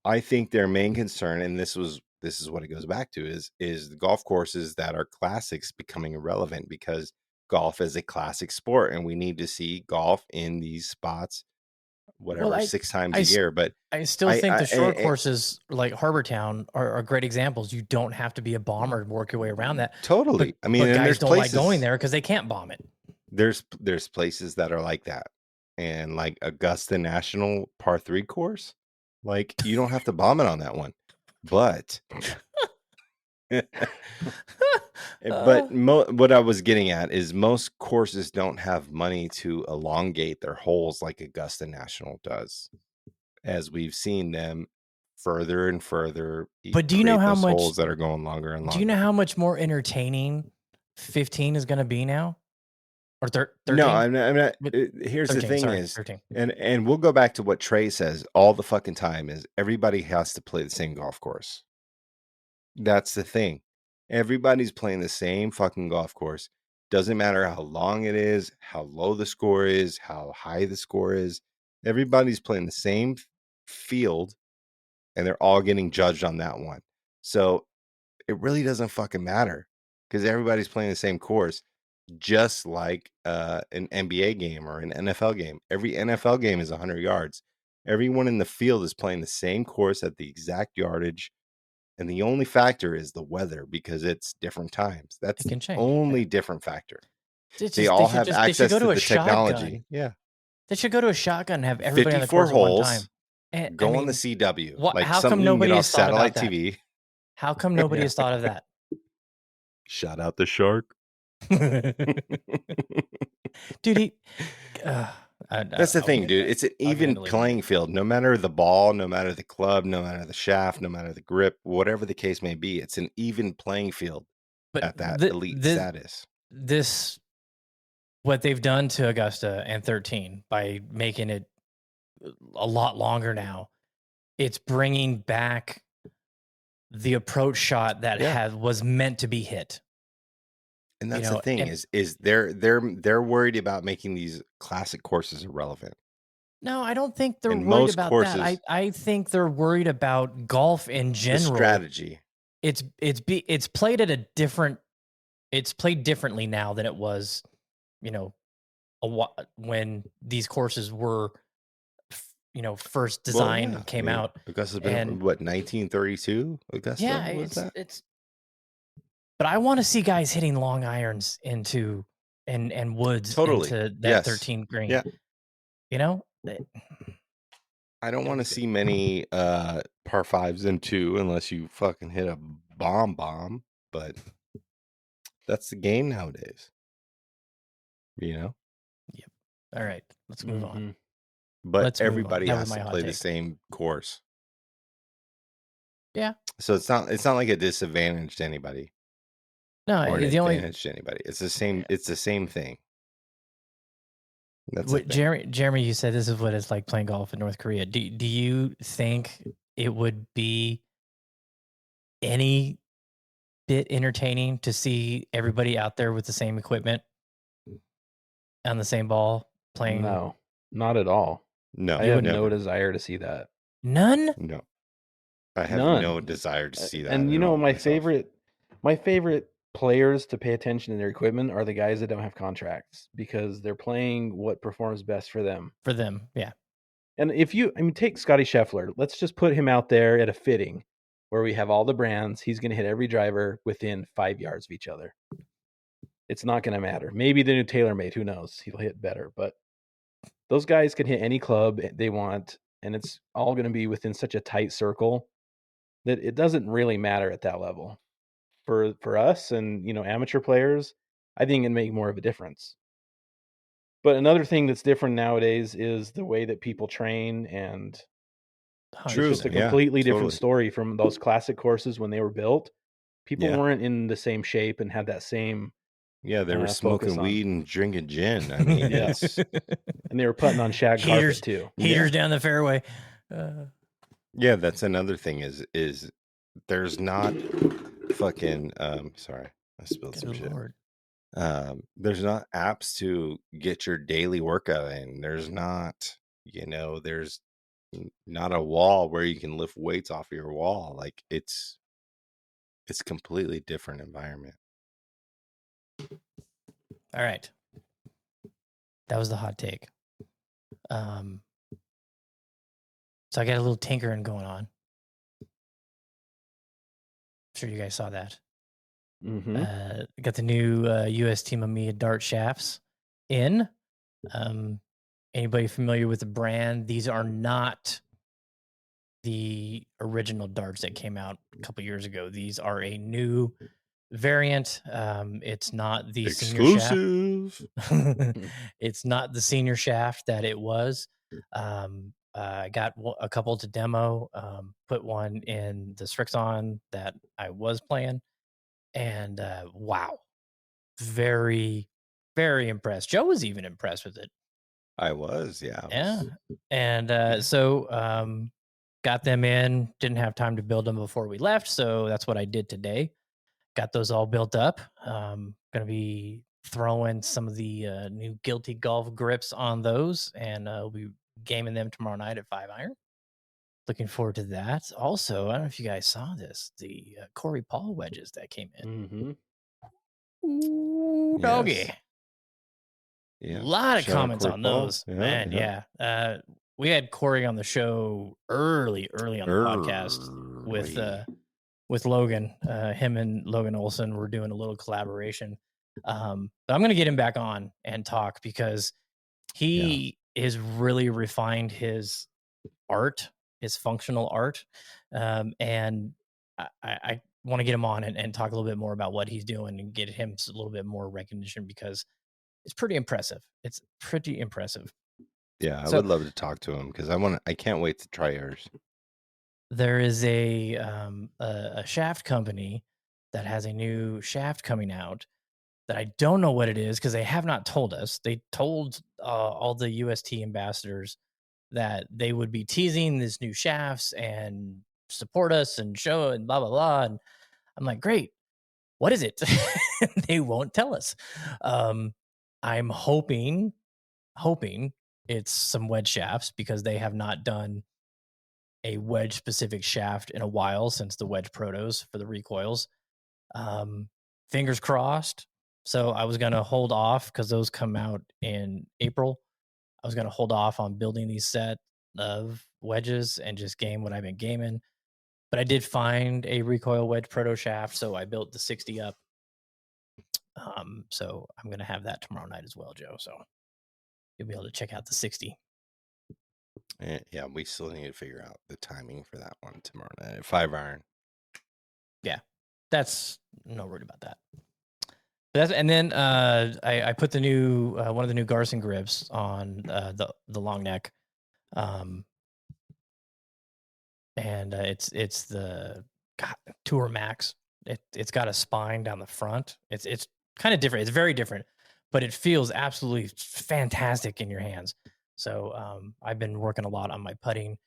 I think their main concern, and this is what it goes back to, is the golf courses that are classics becoming irrelevant because golf is a classic sport, and we need to see golf in these spots, 6 times a year. But I still think the short courses like Harbortown are great examples. You don't have to be a bomber to work your way around that. Totally. But guys don't like going there because they can't bomb it. There's places that are like that, and like Augusta National par 3 course. Like, you don't have to bomb it on that one, but what I was getting at is most courses don't have money to elongate their holes like Augusta National does, as we've seen them further and further. But do you know how much holes that are going longer and longer? Do you know how much more entertaining 15 is going to be now? or 13? No, I'm not. With Here's the 13, thing sorry, is, 13. and we'll go back to what Trey says all the fucking time is everybody has to play the same golf course. That's the thing. Everybody's playing the same fucking golf course. Doesn't matter how long it is, how low the score is, how high the score is. Everybody's playing the same field, and they're all getting judged on that one. So it really doesn't fucking matter because everybody's playing the same course, just like an NBA game or an NFL game. Every NFL game is 100 yards. Everyone in the field is playing the same course at the exact yardage. And the only factor is the weather because it's different times. That's It can the change. only different factor. It's They just, all have they should access go to to a the technology. shotgun. Yeah. They should go to a shotgun and have everybody on the 54 course at one holes. time. And, I Go on the mean, CW. what? Like How something come you can get nobody off has thought satellite about that? TV. How come nobody has thought of that? Shout out the shark. Dude, That's the thing, dude. It's an even playing field. No matter the ball, no matter the club, no matter the shaft, no matter the grip, whatever the case may be, it's an even playing field at that elite status. This, what they've done to Augusta and 13 by making it a lot longer now, it's bringing back the approach shot that was meant to be hit. And that's the thing is they're worried about making these classic courses irrelevant. No, I don't think they're worried about that. I think they're worried about golf in general. The strategy. It's played at a different. It's played differently now than it was, when these courses were, first designed and came out. Augusta's been what 1932. Augusta. Yeah, it's. But I want to see guys hitting long irons into and woods into that 13 green. Yeah. I don't want to see many par fives into unless you fucking hit a bomb, but that's the game nowadays. Yep. All right, let's move on. But everybody has to play the same course. Yeah. So it's not like a disadvantage to anybody. No, or an advantage to anybody. It's the same. Yeah. It's the same thing. That's what Jeremy, you said this is what it's like playing golf in North Korea. Do you think it would be any bit entertaining to see everybody out there with the same equipment on the same ball playing? No, not at all. No, I have no desire to see that. None? No, I have no desire to see that. And my favorite players to pay attention to their equipment are the guys that don't have contracts because they're playing what performs best for them. For them, yeah. And take Scotty Scheffler. Let's just put him out there at a fitting where we have all the brands. He's going to hit every driver within 5 yards of each other. It's not going to matter. Maybe the new TaylorMade, who knows? He'll hit better. But those guys can hit any club they want, and it's all going to be within such a tight circle that it doesn't really matter at that level. For us and amateur players, I think it'd make more of a difference. But another thing that's different nowadays is the way that people train, and it's just a completely different story from those classic courses when they were built. People weren't in the same shape and had that same. Yeah, they were smoking weed and drinking gin. I mean, and they were putting on shag carpet too. Heaters down the fairway. Yeah, that's another thing. Is there's not fucking sorry, I spilled some shit. There's not apps to get your daily workout in. There's not, there's not a wall where you can lift weights off of your wall. Like it's completely different environment. All right, that was the hot take. So I got a little tinkering going on. I'm sure you guys saw that. Got the new US Team Amiya dart shafts in. Anybody familiar with the brand? These are not the original darts that came out a couple years ago. These are a new variant. It's not the exclusive. Senior shaft. It's not the senior shaft that it was. I got a couple to demo. Put one in the Strixon that I was playing. And wow, very Very impressed. Joe was even impressed with it. I was, yeah. And got them in. Didn't have time to build them before we left, so that's what I did today. Got those all built up. Gonna be throwing some of the new Guilty Golf grips on those, and we'll be gaming them tomorrow night at 5-iron. Looking forward to that. Also, I don't know if you guys saw this, the Corey Paul wedges that came in. Mm-hmm. Ooh, doggy. Yes. Yeah. A lot of Shout out comments Corey on Paul. those. Yeah, Man, yeah. We had Corey on the show early on the podcast with Logan. Him and Logan Olson were doing a little collaboration. But I'm gonna get him back on and talk because he has really refined his art, his functional art. And I want to get him on and talk a little bit more about what he's doing and get him a little bit more recognition because it's pretty impressive. It's pretty impressive. Yeah, I So- would love to talk to him because I can't wait to try yours. There is a shaft company that has a new shaft coming out that I don't know what it is because they have not told us. They told all the UST ambassadors that they would be teasing this new shafts and support us and show and blah blah blah. And I'm like, great. What is it? They won't tell us. I'm hoping it's some wedge shafts because they have not done a wedge specific shaft in a while since the wedge protos for the recoils. Fingers crossed. So I was going to hold off because those come out in April. I was going to hold off on building these set of wedges and just game what I've been gaming. But I did find a recoil wedge proto shaft, so I built the 60 up. So I'm going to have that tomorrow night as well, Joe. So you'll be able to check out the 60. Yeah, we still need to figure out the timing for that one tomorrow night at 5-iron. Yeah, that's no worried about that. And then I put the new one of the new Garson grips on the long neck, and it's the Tour Max. It's got a spine down the front. It's kind of different. It's very different, but it feels absolutely fantastic in your hands. So I've been working a lot on my putting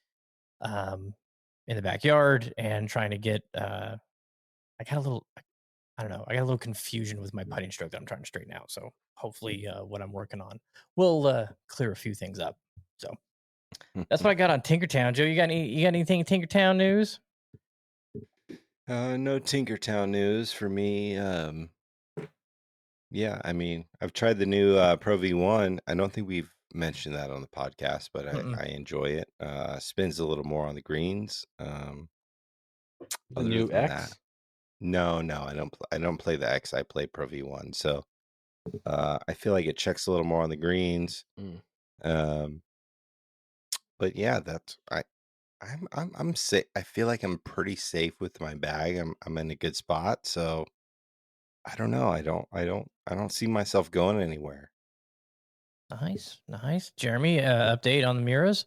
in the backyard and trying to get. I got a little confusion with my putting stroke that I'm trying to straighten out. So hopefully what I'm working on will clear a few things up. So that's what I got on Tinkertown. Joe, you got anything Tinkertown news? No Tinkertown news for me. Yeah, I mean, I've tried the new Pro V1. I don't think we've mentioned that on the podcast, but I enjoy it. Spins a little more on the greens. The Other new than X. that- No, I don't play the X. I play Pro V1. So I feel like it checks a little more on the greens. But yeah, I'm safe. I feel like I'm pretty safe with my bag. I'm in a good spot. So I don't know. I don't see myself going anywhere. Nice. Jeremy, update on the Miras?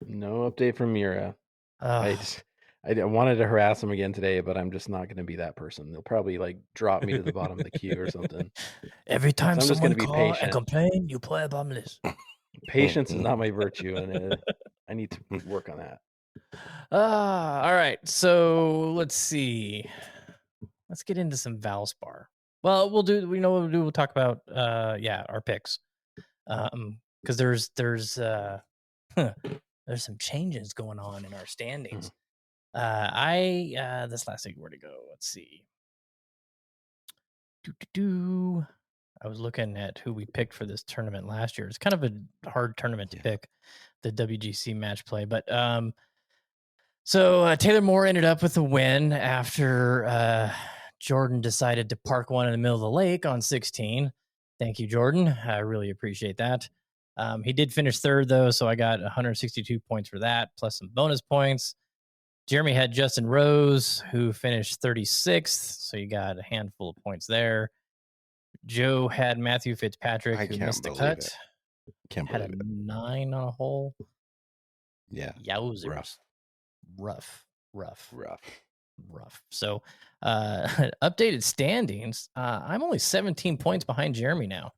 No update from Mira. I wanted to harass him again today, but I'm just not going to be that person. They'll probably like drop me to the bottom of the queue or something. Every time So I'm just someone gonna be call and patient. complain, you play a bombless. Patience is not my virtue, and I need to work on that. All right. So let's see. Let's get into some Valspar. Well, we'll talk about our picks. Because there's some changes going on in our standings. This last week, where to go? Let's see. I was looking at who we picked for this tournament last year. It's kind of a hard tournament to pick, the WGC match play. But so Taylor Moore ended up with a win after Jordan decided to park one in the middle of the lake on 16. Thank you, Jordan. I really appreciate that. He did finish third, though, so I got 162 points for that, plus some bonus points. Jeremy had Justin Rose, who finished 36th, so you got a handful of points there. Joe had Matthew Fitzpatrick, who missed the cut. Had a 9 on a hole. Yeah. Yowzers. Rough. So, updated standings. I'm only 17 points behind Jeremy now.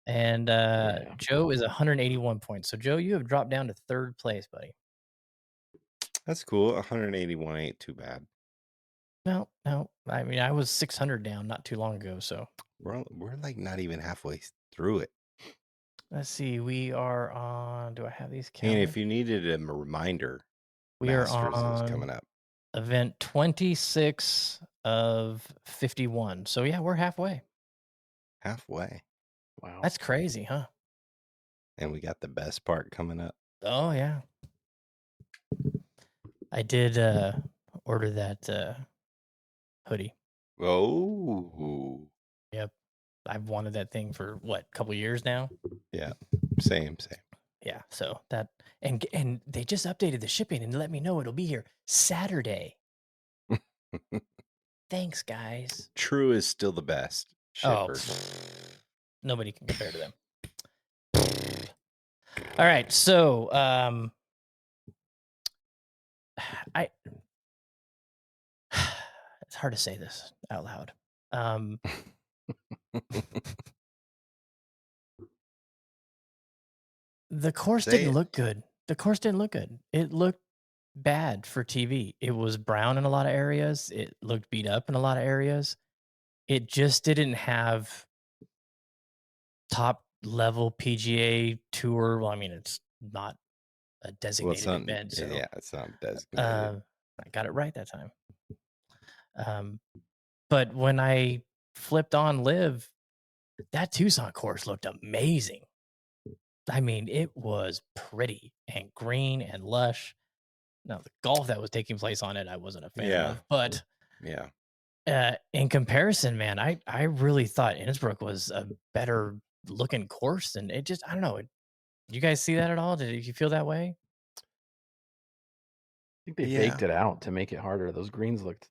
And Yeah. Joe is 181 points. So Joe, you have dropped down to third place, buddy. That's cool. 181 ain't too bad. No. I mean, I was 600 down not too long ago. So We're like not even halfway through it. let's see. We are on. Do I have these And counted? if you needed a reminder, We are Masters is on coming up. event 26 of 51. So yeah, we're halfway. Halfway. Wow. That's crazy, huh? And we got the best part coming up. Oh yeah. I did order that hoodie. Oh. Yep. I've wanted that thing for what, a couple years now? Yeah. Same. Yeah. So that and they just updated the shipping and let me know it'll be here Saturday. Thanks, guys. True is still the best shipper. Nobody can compare to them. All right, so it's hard to say this out loud. The course didn't look good. It looked bad for TV. It was brown in a lot of areas. It looked beat up in a lot of areas. It just didn't have top level PGA tour. Well, I mean, it's not a designated event. So yeah, it's not designated. I got it right that time. But when I flipped on LIV, that Tucson course looked amazing. I mean, it was pretty and green and lush. Now, the golf that was taking place on it, I wasn't a fan of. But yeah, in comparison, man, I really thought Innsbruck was a better looking course. And it just, I don't know. You guys see that at all? Did you feel that way? I think they baked it out to make it harder. Those greens looked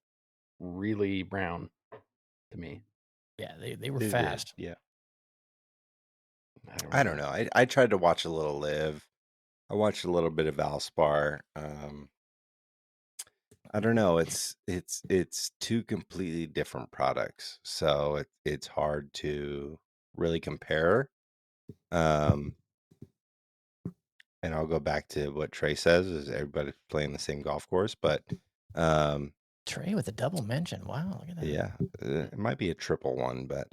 really brown to me. Yeah, they were fast. Yeah. I don't know. I tried to watch a little LIV. I watched a little bit of Valspar. I don't know. It's two completely different products, so it's hard to really compare. And I'll go back to what Trey says: is everybody playing the same golf course? But Trey with a double mention. Wow, look at that. Yeah, it might be a triple one, but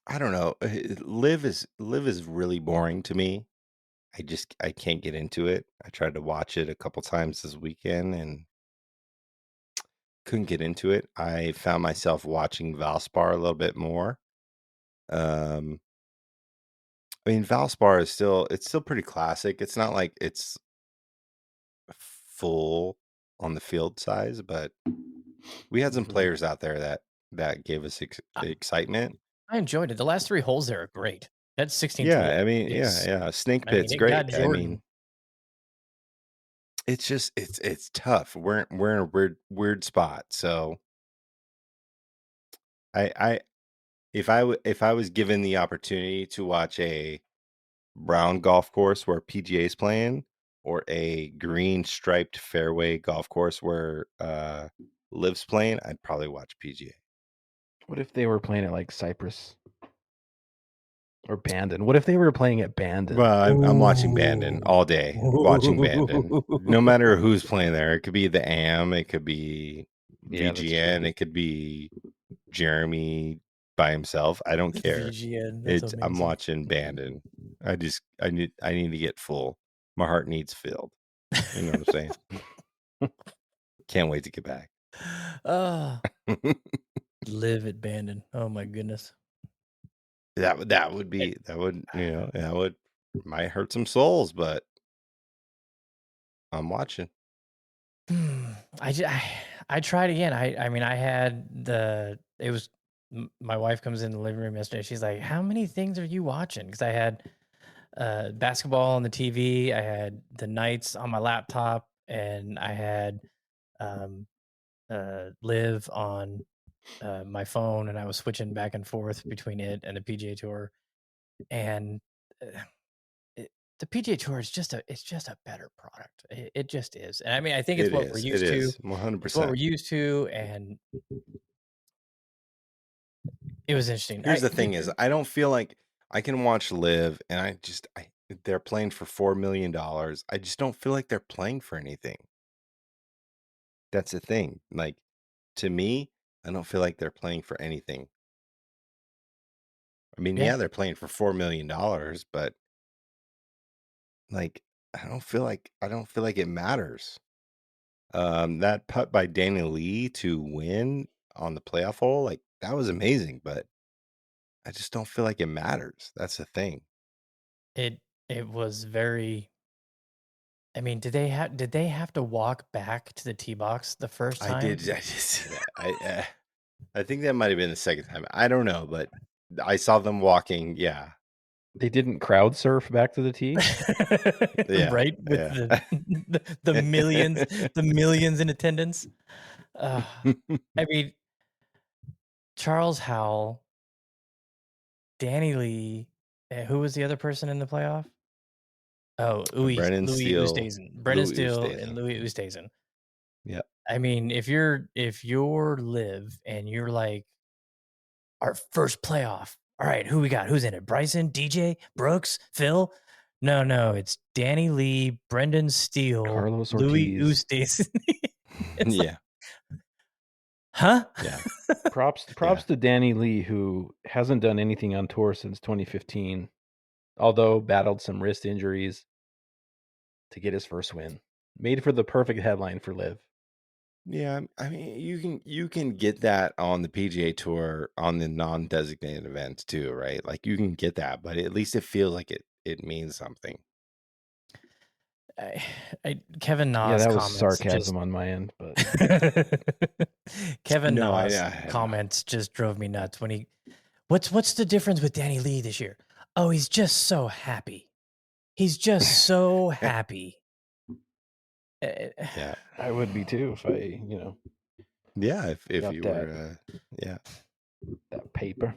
I don't know. LIV is really boring to me. I can't get into it. I tried to watch it a couple times this weekend and couldn't get into it. I found myself watching Valspar a little bit more. I mean, Valspar is still pretty classic. It's not like it's full on the field size, but we had some players out there that gave us excitement. I enjoyed it. The last 3 holes there are great. That's 16. Yeah, I mean, yeah. Snake Pit's great. I mean, it's just it's tough. We're in a weird spot. So if I was given the opportunity to watch a brown golf course where PGA is playing, or a green striped fairway golf course where LIV's playing, I'd probably watch PGA. What if they were playing at like Cypress or Bandon? What if they were playing at Bandon? Well, I'm watching Bandon all day. Watching Bandon, no matter who's playing there. It could be the AM, it could be VGN, it could be Jeremy by himself. I don't care. VGN, I'm watching Bandon. I need to get full. My heart needs filled. You know what I'm saying? Can't wait to get back. LIV at Bandon. Oh my goodness. That would might hurt some souls, but I'm watching. I tried again. I mean, I had my wife comes in the living room yesterday. She's like, "How many things are you watching?" Because I had basketball on the TV, I had the Knights on my laptop, and I had LIV on my phone, and I was switching back and forth between it and the PGA Tour. And the PGA Tour is just a better product. It just is. And I mean, I think it's what we're used to. 100%. It's what we're used to, and It was interesting. Here's the thing: is I don't feel like I can watch LIV, and they're playing for $4 million. I just don't feel like they're playing for anything. That's the thing. Like, to me, I don't feel like they're playing for anything. I mean, yeah, they're playing for $4 million, but like, I don't feel like it matters. That putt by Daniel Lee to win on the playoff hole, like that was amazing, but I just don't feel like it matters. That's the thing. It was very. I mean, did they have to walk back to the tee box the first time? I did see that. I think that might have been the second time. I don't know, but I saw them walking. Yeah, They didn't crowd surf back to the tee. yeah, right, with yeah. the millions in attendance. I mean, Charles Howell, Danny Lee, who was the other person in the playoff? Oh, Brendan Louis Steele, Oosthuizen, Brendan Louis Steele, Oosthuizen. and Louis Oosthuizen. Yeah. I mean, if you're LIV and you're like, our first playoff. All right, who we got? Who's in it? Bryson, DJ, Brooks, Phil? No, it's Danny Lee, Brendan Steele, Carlos Louis Ortiz. Oosthuizen. Yeah. Huh? Yeah. Props to Danny Lee, who hasn't done anything on tour since 2015, although battled some wrist injuries to get his first win. Made for the perfect headline for LIV. Yeah, I mean, you can get that on the PGA Tour on the non-designated events too, right? Like you can get that, but at least it feels like it means something. Kevin Na's Yeah, that was comments sarcasm on my end, but Kevin No, Na's I know. comments just drove me nuts when he. What's the difference with Danny Lee this year? Oh, he's just so happy. He's just so happy. Yeah. I would be too if I, Yeah, if got you that. were yeah. that paper.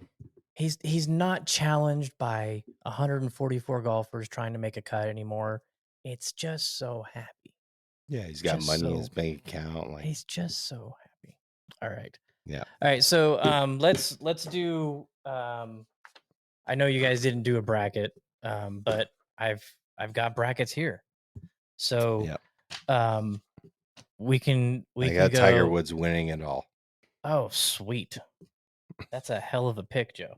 He's not challenged by 144 golfers trying to make a cut anymore. It's just so happy. Yeah, he's got Just money in so- his bank account. Like, He's just so happy. All right. yeah. All right. So let's do I know you guys didn't do a bracket, but I've got brackets here. So Yeah. we can I got go Tiger Woods winning it all. Oh, sweet. That's a hell of a pick, Joe.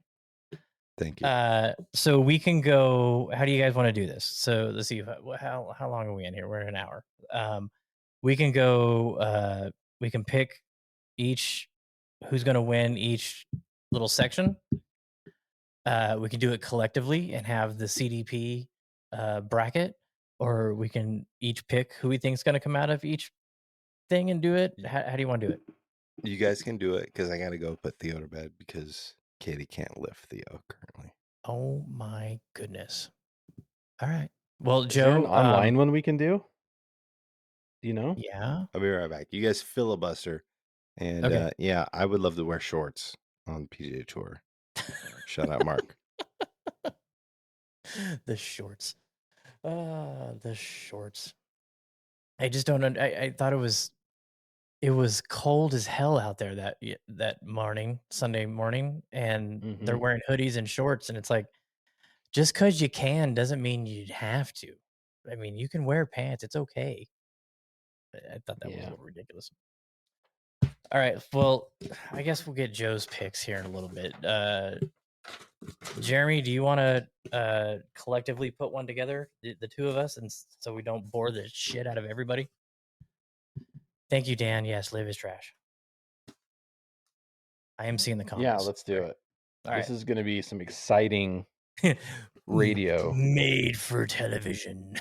Thank you. So we can go. How do you guys want to do this? So let's see. How long are we in here? We're in an hour. We can go. We can pick each who's going to win each little section. We can do it collectively and have the CDP bracket, or we can each pick who we think is going to come out of each thing and do it. How do you want to do it? You guys can do it because I got to go put Theo to bed because Katie can't lift Theo currently. Oh my goodness! All right. Well, Is Joe, there an online one we can do? Do you know? Yeah. I'll be right back. You guys filibuster, and Okay. yeah, I would love to wear shorts on PGA Tour. Shout out, Mark. The shorts. The shorts. I just don't. I thought it was cold as hell out there that morning, Sunday morning, and they're wearing hoodies and shorts, and it's like, just because you can doesn't mean you'd have to. I mean, you can wear pants; it's okay. I thought that was a little ridiculous. All right, well, I guess we'll get Joe's picks here in a little bit. Jeremy, do you want to collectively put one together, the two of us, and so we don't bore the shit out of everybody? Thank you, Dan. Yes, LIV is trash. I am seeing the comments. Yeah, let's do it. All this right. is going to be some exciting radio. Made for television.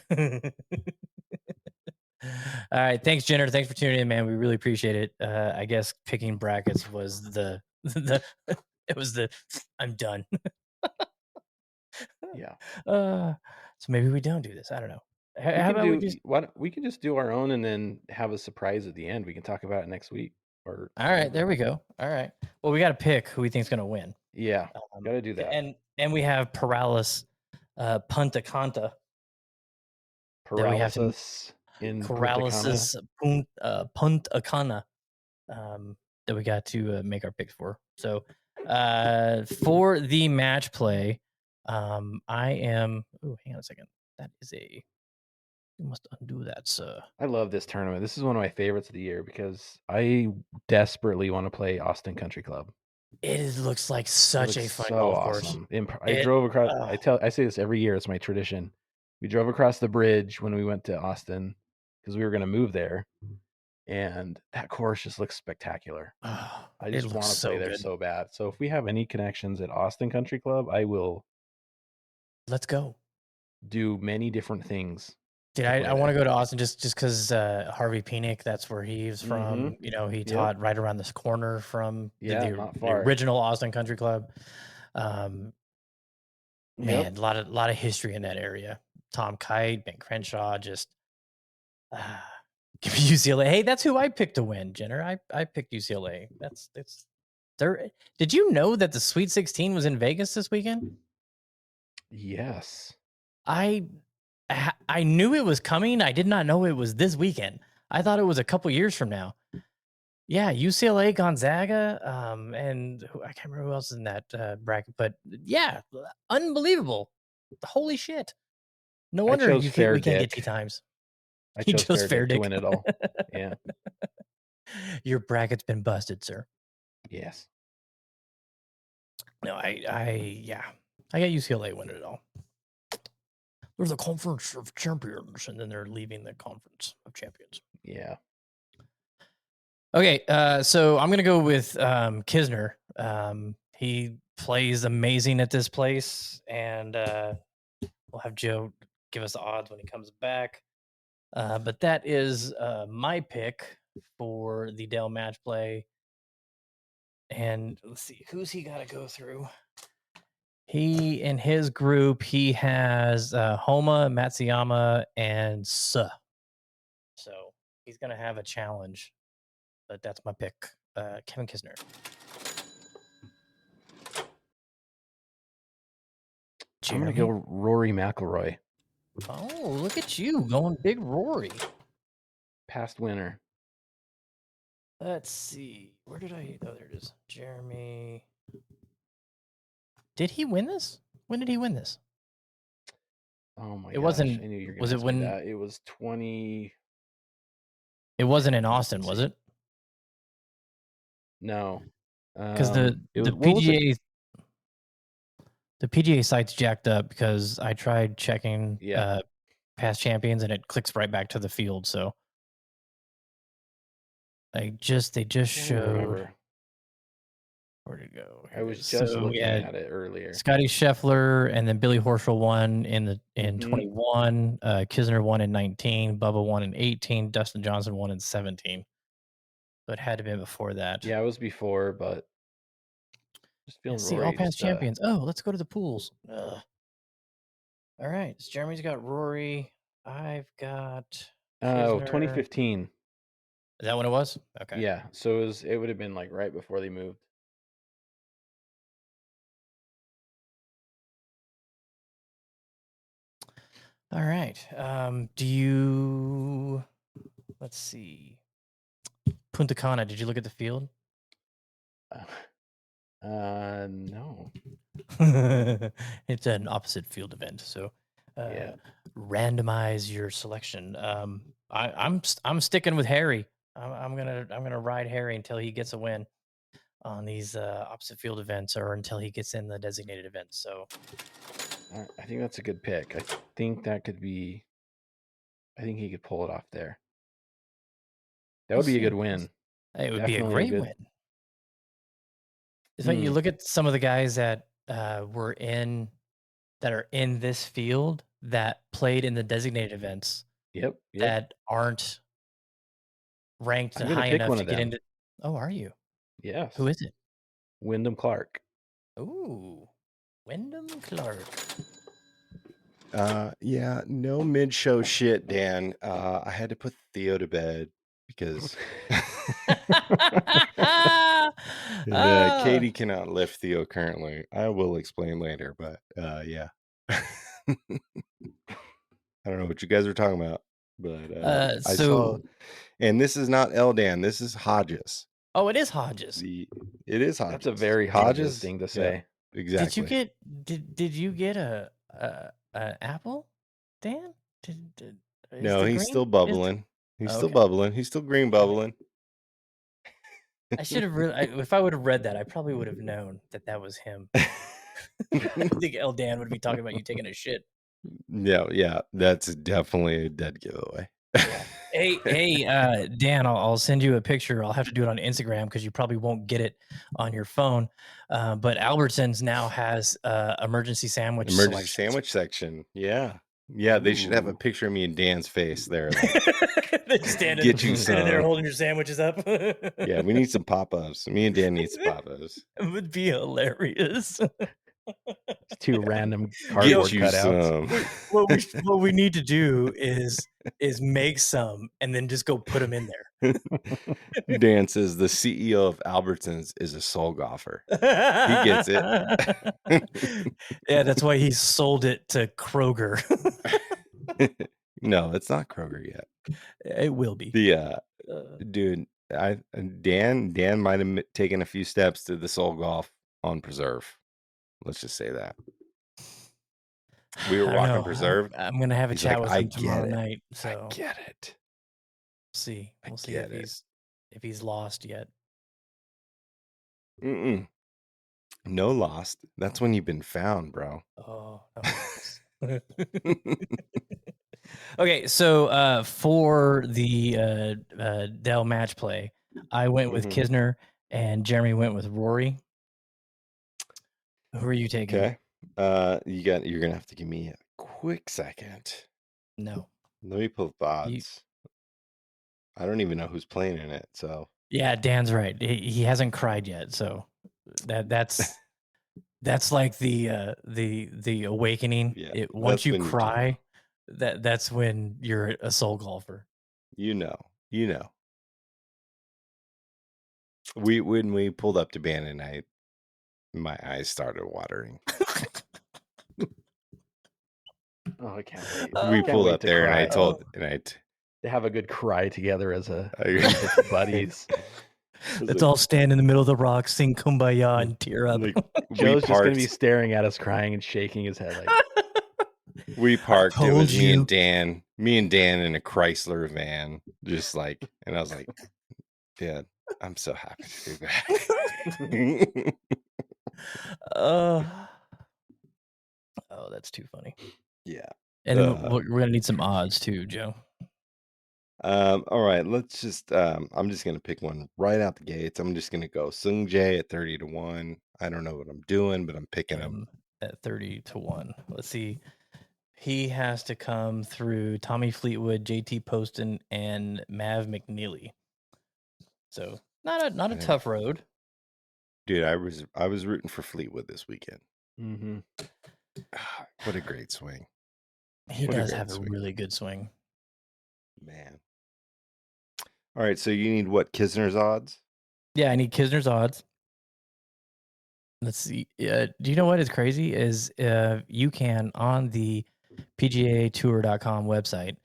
All right. Thanks, Jenner. Thanks for tuning in, man. We really appreciate it. I guess picking brackets was it was the I'm done. Yeah. So maybe we don't do this. I don't know. How about we can just do our own and then have a surprise at the end. We can talk about it next week. Or all right, there we go. All right. Well, we got to pick who we think's going to win. Yeah, got to do that. And we have Paralysis, Puntacana. Paralysis in Paralysis, Puntacana. That we got to make our picks for. So For the match play, I am. Oh, hang on a second. That is a. You must undo that, sir. I love this tournament. This is one of my favorites of the year because I desperately want to play Austin Country Club. Looks like It such a looks fun so golf course. awesome. I drove across. Oh, I say this every year. It's my tradition. We drove across the bridge when we went to Austin because we were going to move there, and that course just looks spectacular. oh, I it just looks want to play so there good. so bad. So if we have any connections at Austin Country Club, I will Let's go. do many different things. Dude, to I play want to there. go to Austin just because Harvey Penick, that's where he's from. Mhm. You know, he Yep. taught right around this corner from Yeah, the not the far. original Austin Country Club. Man, Yep. a lot of history in that area. Tom Kite, Ben Crenshaw, just give me UCLA. Hey, that's who I picked to win, Jenner. I picked UCLA. That's there. Did you know that the Sweet 16 was in Vegas this weekend? Yes. I knew it was coming. I did not know it was this weekend. I thought it was a couple years from now. Yeah, UCLA, Gonzaga, and I can't remember who else is in that bracket, but yeah, unbelievable. Holy shit. No I wonder chose Fair we can't get Dick. tea times. I You chose chose Fair Fair Dick to Dick. win it all. Yeah. Your bracket's been busted, sir. Yes. No, I got UCLA winning it all. They're the conference of champions, and then they're leaving the conference of champions. Yeah. Okay, so I'm gonna go with Kisner. He plays amazing at this place, and we'll have Joe give us the odds when he comes back. But that is my pick for the Dell match play. And let's see, who's he got to go through? He, in his group, he has Homa, Matsuyama, and Suh. So he's going to have a challenge, but that's my pick, Kevin Kisner. I'm going to go Rory McIlroy. Oh, look at you going big Rory. Past winner. Let's see. Where did I? Oh, there it is. Jeremy. Did he win this? When did he win this? Oh my It gosh. wasn't. I knew you were going Was to it ask when? me that. It was 20. It wasn't in Austin, was it? No. Because it was, the what was it? PGA the PGA site's jacked up because I tried checking Yeah. past champions and it clicks right back to the field. So they just showed. Remember. Where'd it go? I was just looking at it earlier. Scotty Scheffler and then Billy Horschel won in 21. Kisner won in 19. Bubba won in 18. Dustin Johnson won in 17. So it had to be before that. Yeah, it was before, but just feeling see all Rory past just, champions. Oh, let's go to the pools. All right, Jeremy's got Rory. I've got Kisner. 2015. Is that when it was? Okay. Yeah, so it would have been like right before they moved. All right. Do you? Let's see. Puntacana. Did you look at the field? No. It's an opposite field event, so Yeah. randomize your selection. I'm sticking with Harry. I'm gonna ride Harry until he gets a win on these opposite field events, or until he gets in the designated events. So I think that's a good pick. I think that could be. I think he could pull it off there. That would be a good win. It would be a great win. It's like you look at some of the guys that are in this field that played in the designated events. Yep. That aren't ranked high enough to get into. Oh, are you? Yes. Who is it? Wyndham Clark. Ooh, Wyndham Clark. Yeah, no mid-show shit, Dan. I had to put Theo to bed because Katie cannot lift Theo currently. I will explain later, but yeah. I don't know what you guys are talking about, but I saw, and this is not Eldan, this is Hodges. Oh, it is Hodges. It is Hodges. That's a very Hodges Hodges thing to Yeah, say. exactly. Did you get a apple, Dan? Is No, the he's green still is bubbling. He's still okay. bubbling. He's still green bubbling. I should have really. If I would have read that, I probably would have known that was him. I think El Dan would be talking about you taking a shit. Yeah, that's definitely a dead giveaway. Yeah. Hey, Dan, I'll send you a picture. I'll have to do it on Instagram because you probably won't get it on your phone. But Albertsons now has emergency sandwich Emergency selections. sandwich section. Yeah. They should have a Ooh. picture of me and Dan's face there. Like, They're standing, get you standing there some. holding your sandwiches up. Yeah, we need some pop-ups. Me and Dan need some pop-ups. It would be hilarious. It's two random Get cardboard you cutouts. some. What we need to do is make some and then just go put them in there. Dan says the CEO of Albertsons is a soul golfer. He gets it. Yeah, that's why he sold it to Kroger. No, it's not Kroger yet. It will be. Dude, Dan might have taken a few steps to the soul golf on Preserve. Let's just say that. We were I don't walking know. Preserve. I'm gonna have a He's chat like, with "I him get tomorrow it. night. So I get it. see. I We'll see get it." if he's lost yet. No lost. That's when you've been found, bro. Oh. No. Okay, so for the Dell match play, I went with Kisner and Jeremy went with Rory. Who are you taking? Okay. You're gonna have to give me a quick second. No. Let me pull the odds. I don't even know who's playing in it. So yeah, Dan's right. He hasn't cried yet. So that's like the awakening. Yeah, Once you cry, that's when you're a soul golfer. You know. When we pulled up to Bannon night, my eyes started watering. Oh, I can't wait. We pulled up there cry. and I They have a good cry together as a buddies. Let's all stand in the middle of the rock, sing "Kumbaya" and tear up. Like, Joe's just gonna be staring at us, crying and shaking his head. Like, we parked. It was me and Dan in a Chrysler van, just like, and I was like, "Dad, I'm so happy to be back." Oh, that's too funny. Yeah. And then we're gonna need some odds too, Joe. All right, let's just I'm just gonna pick one right out the gates. I'm just gonna go Sung Jae at 30-1. I don't know what I'm doing, but I'm picking him at 30-1. Let's see. He has to come through Tommy Fleetwood, JT Poston, and Mav McNeely. So not a tough road. Dude, I was rooting for Fleetwood this weekend. What a great swing. He does have a really good swing. Man. All right, so you need what, Kisner's odds? Yeah, I need Kisner's odds. Let's see. Do you know what is crazy is you can, on the PGAtour.com website,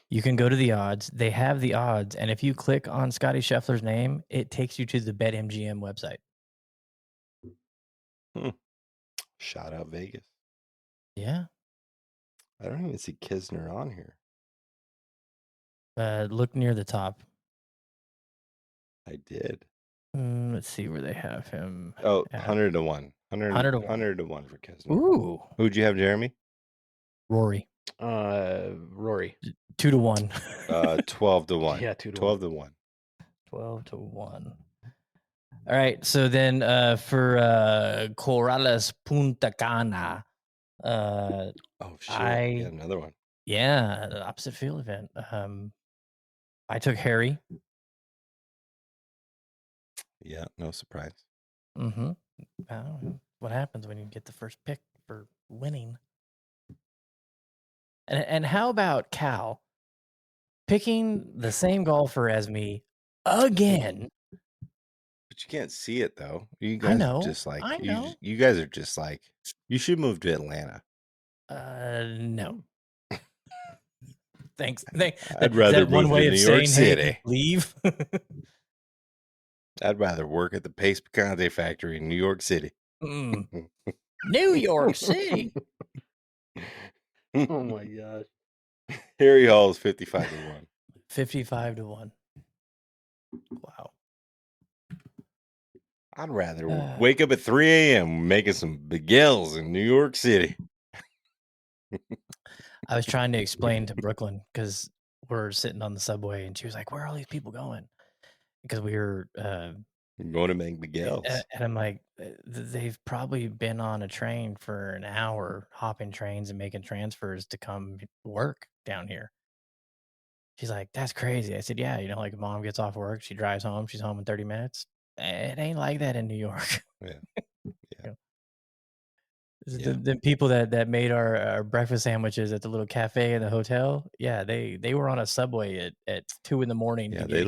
you can go to the odds. They have the odds, and if you click on Scotty Scheffler's name, it takes you to the BetMGM website. Shout out Vegas. Yeah. I don't even see Kisner on here. Look near the top. I did. Let's see where they have him. Oh, 100-1. 100-1 for Kisner. Ooh. Who'd you have, Jeremy? Rory. Rory. 2-1. 12-1. Yeah, 12-1. 12-1. All right. So then for Corrales Puntacana. Oh shit. Yeah, another one. Yeah, the opposite field event. I took Harry. Yeah, no surprise. What happens when you get the first pick for winning? And how about Cal picking the same golfer as me again? But you can't see it though. You guys are just like you guys are just like, you should move to Atlanta. No. Thanks. I'd rather move to New York City. Hey, leave. I'd rather work at the Pace Picante factory in New York City. Mm. New York City. Oh my gosh. Harry Hall is 55 to 1. 55 to 1. Wow. I'd rather wake up at 3 a.m. making some Miguel's in New York City. I was trying to explain to Brooklyn because we're sitting on the subway and she was like, where are all these people going? Because we were going to make Miguel's. And I'm like, they've probably been on a train for an hour, hopping trains and making transfers to come work down here. She's like, that's crazy. I said, yeah, like mom gets off work, she drives home, she's home in 30 minutes. It ain't like that in New York. Yeah. The people that made our breakfast sandwiches at the little cafe in the hotel, yeah, they were on a subway at 2 in the morning. Yeah, they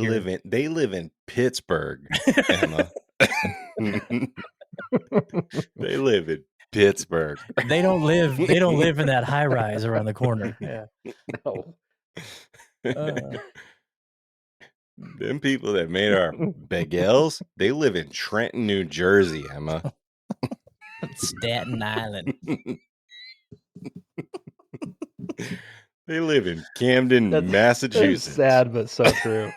live in Pittsburgh, Emma. They live in Pittsburgh. They don't live in that high rise around the corner. Yeah. No. Them people that made our bagels, they live in Trenton, New Jersey, Emma. Staten Island. They live in Camden, Massachusetts. That's sad, but so true.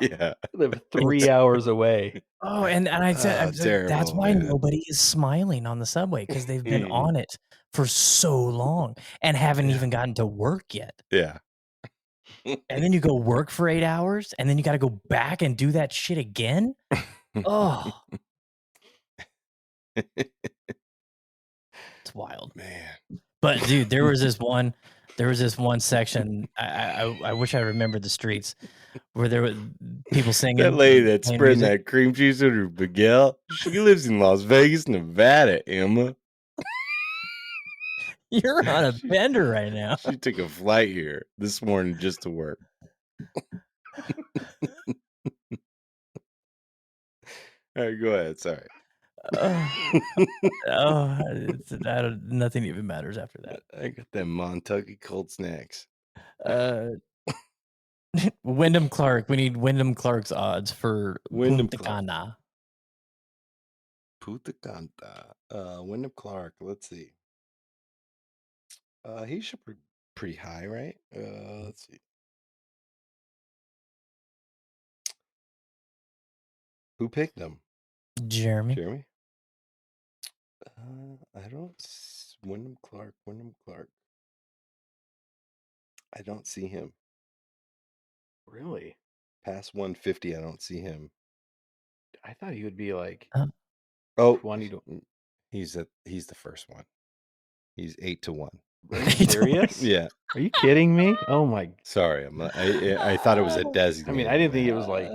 Yeah. They live 3 hours away. Oh, and I said, that's why nobody is smiling on the subway, because they've been on it for so long and haven't even gotten to work yet. Yeah. And then you go work for 8 hours, and then you got to go back and do that shit again. Oh, it's wild, man. But dude, there was this one section. I wish I remembered the streets where there were people singing. That lady that's spreading that cream cheese on her bagel, she lives in Las Vegas, Nevada, Emma. You're on a bender right now. She took a flight here this morning just to work. All right, go ahead. Sorry. Nothing even matters after that. I got them Montucky cold snacks. Wyndham Clark. We need Wyndham Clark's odds for Puntacana. Wyndham Clark. Let's see. He should be pretty high, right? Let's see. Who picked him? Jeremy. I don't. Wyndham Clark. I don't see him. Really? Past 150, I don't see him. I thought he would be like 20 to. He's the first one. He's 8 to 1. Are you serious? Yeah. Are you kidding me? Oh my! Sorry, I thought it was a designated. I mean, I didn't think it was like.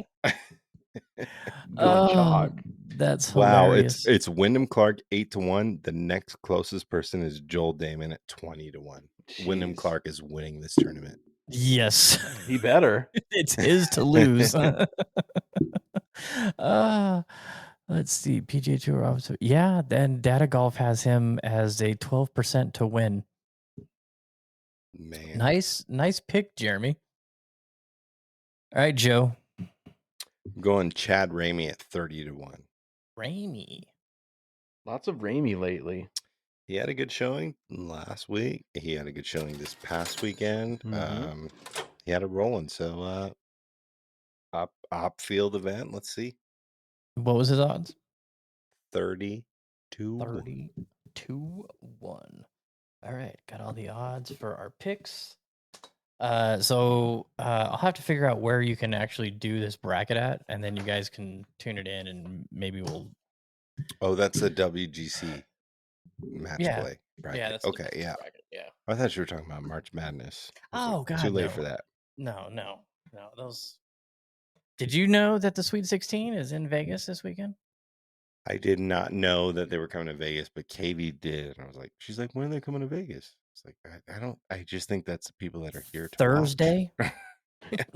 Chalk. That's hilarious. It's Wyndham Clark 8 to 1. The next closest person is Joel Damon at 20 to 1. Jeez. Wyndham Clark is winning this tournament. Yes, he better. It's his to lose. Let's see, PGA Tour officer. Yeah, then Data Golf has him as a 12% to win. Man, nice pick, Jeremy. All right, Joe. I'm going Chad Ramey at 30 to 1. Ramey. Lots of Ramey lately. He had a good showing last week. He had a good showing this past weekend. Mm-hmm. He had a rolling. So op field event. Let's see. What was his odds? 30 to 1. All right, got all the odds for our picks. So I'll have to figure out where you can actually do this bracket at, and then you guys can tune it in, and maybe we'll. Oh, that's a WGC match play bracket. Yeah, that's okay. Yeah. Bracket. Yeah. I thought you were talking about March Madness. Oh God, too late for that. No. Those. Did you know that the Sweet 16 is in Vegas this weekend? I did not know that they were coming to Vegas, but Katie did, and I was like, she's like, when are they coming to Vegas? It's like, I just think that's the people that are here to Thursday.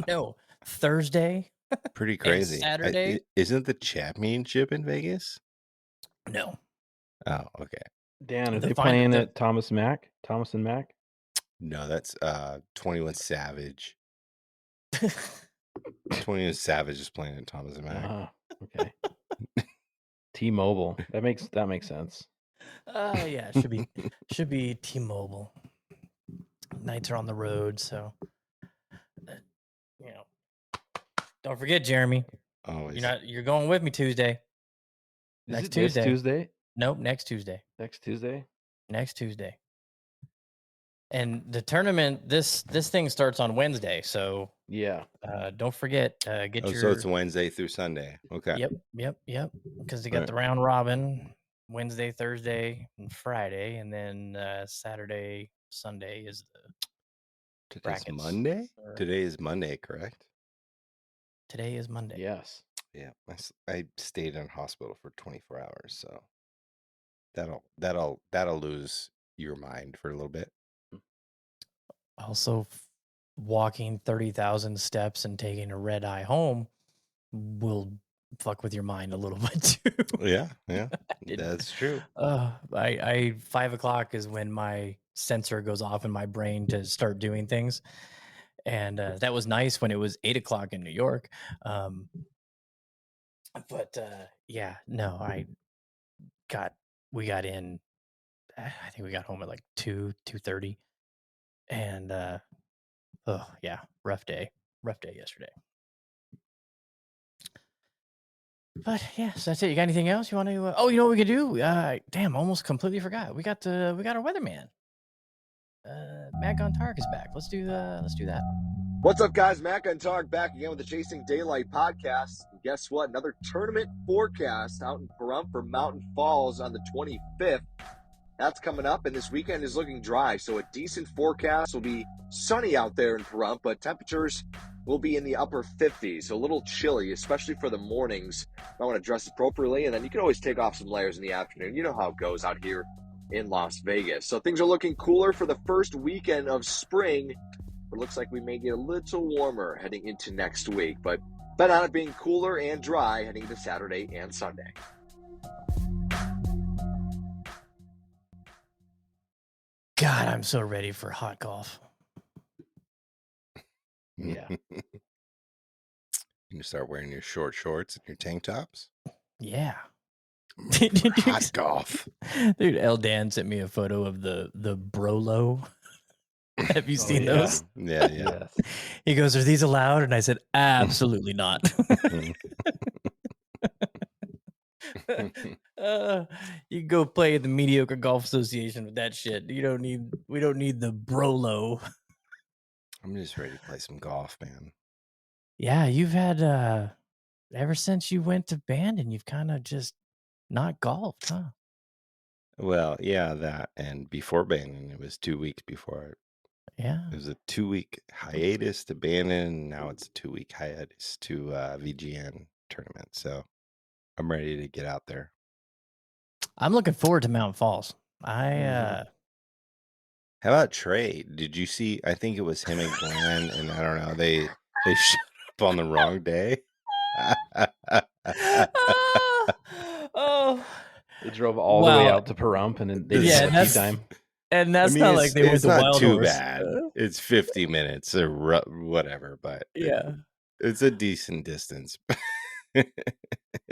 No, Thursday. Pretty crazy. Saturday. Isn't the championship in Vegas? No. Oh, okay. Dan, are they playing at Thomas and Mack? No, that's 21 Savage. 21 Savage is playing at Thomas and Mack. Okay. T-Mobile. That makes sense. Yeah, it should be T-Mobile. Nights are on the road, so you know. Don't forget, Jeremy. Always. You're going with me Tuesday. Is Next it this Tuesday. Tuesday? Nope, next Tuesday. Next Tuesday? Next Tuesday. And the tournament, this thing starts on Wednesday, so Yeah. don't forget, get your. So it's Wednesday through Sunday. Okay. Yep. Because they got Right. the round robin Wednesday, Thursday, and Friday, and then Saturday, Sunday is the Today's brackets. Monday? Today is Monday, correct? Today is Monday. Yes. Yeah. I stayed in hospital for 24 hours, so that'll lose your mind for a little bit. Also, walking 30,000 steps and taking a red eye home will fuck with your mind a little bit too. Yeah, that's true. 5 o'clock is when my sensor goes off in my brain to start doing things, and that was nice when it was 8 o'clock in New York. But yeah, no, we got in. I think we got home at like 2:30, and yeah, rough day yesterday. But yeah, so that's it. You got anything else you want to? Oh, you know what we could do? Damn, almost completely forgot. We got our weatherman. Matt Gontark is back. Let's do that. What's up, guys? Matt Gontark back again with the Chasing Daylight podcast. And guess what? Another tournament forecast out in Pahrump for Mountain Falls on the 25th. That's coming up, and this weekend is looking dry, so a decent forecast. Will be sunny out there in Pahrump, but temperatures will be in the upper 50s, so a little chilly, especially for the mornings. I want to dress appropriately, and then you can always take off some layers in the afternoon. You know how it goes out here in Las Vegas. So things are looking cooler for the first weekend of spring. It looks like we may get a little warmer heading into next week, but bet on it being cooler and dry heading into Saturday and Sunday. God, I'm so ready for hot golf. Yeah. You start wearing your short shorts and your tank tops. Yeah. Hot golf. Dude, L Dan sent me a photo of the Brolo. Have you seen those? Yeah. Yes. He goes, "Are these allowed?" And I said, "Absolutely not." You can go play at the Mediocre Golf Association with that shit. We don't need the Brolo. I'm just ready to play some golf, man. Yeah, you've had ever since you went to Bandon, you've kind of just not golfed, huh? Well, yeah, that, and before Bandon, it was 2 weeks before. Yeah. It was a 2-week hiatus to Bandon, and now it's a 2-week hiatus to VGN tournament. So I'm ready to get out there. I'm looking forward to Mountain Falls. How about Trey? Did you see? I think it was him and Glenn, and I don't know. They showed up on the wrong day. They drove all the way out to Pahrump, and then they didn't have tea time. And that's not like they went to Wild too Horse. bad. It's 50 minutes or whatever, but yeah, it's a decent distance.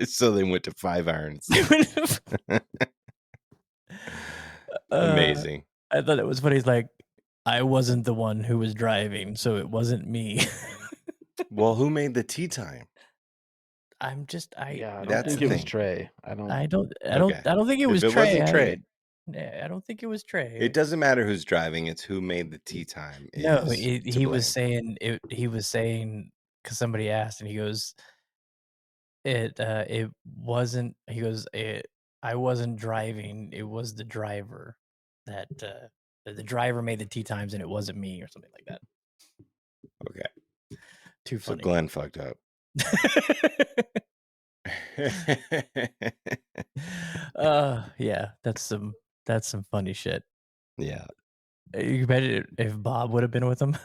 So they went to 5 irons. Amazing. I thought it was funny. He's like, I wasn't the one who was driving, so it wasn't me. Well, who made the tea time? I don't that's think it was Trey. I don't think it was Trey. If it wasn't Trey. I don't think it was Trey. It doesn't matter who's driving; it's who made the tea time. No, he was saying he was saying because somebody asked, and he goes, "It wasn't." He goes, "I wasn't driving. It was the driver that the driver made the tea times, and it wasn't me, or something like that." Okay, too funny. So Glenn fucked up. Yeah, that's some funny shit. Yeah, you bet if Bob would have been with him.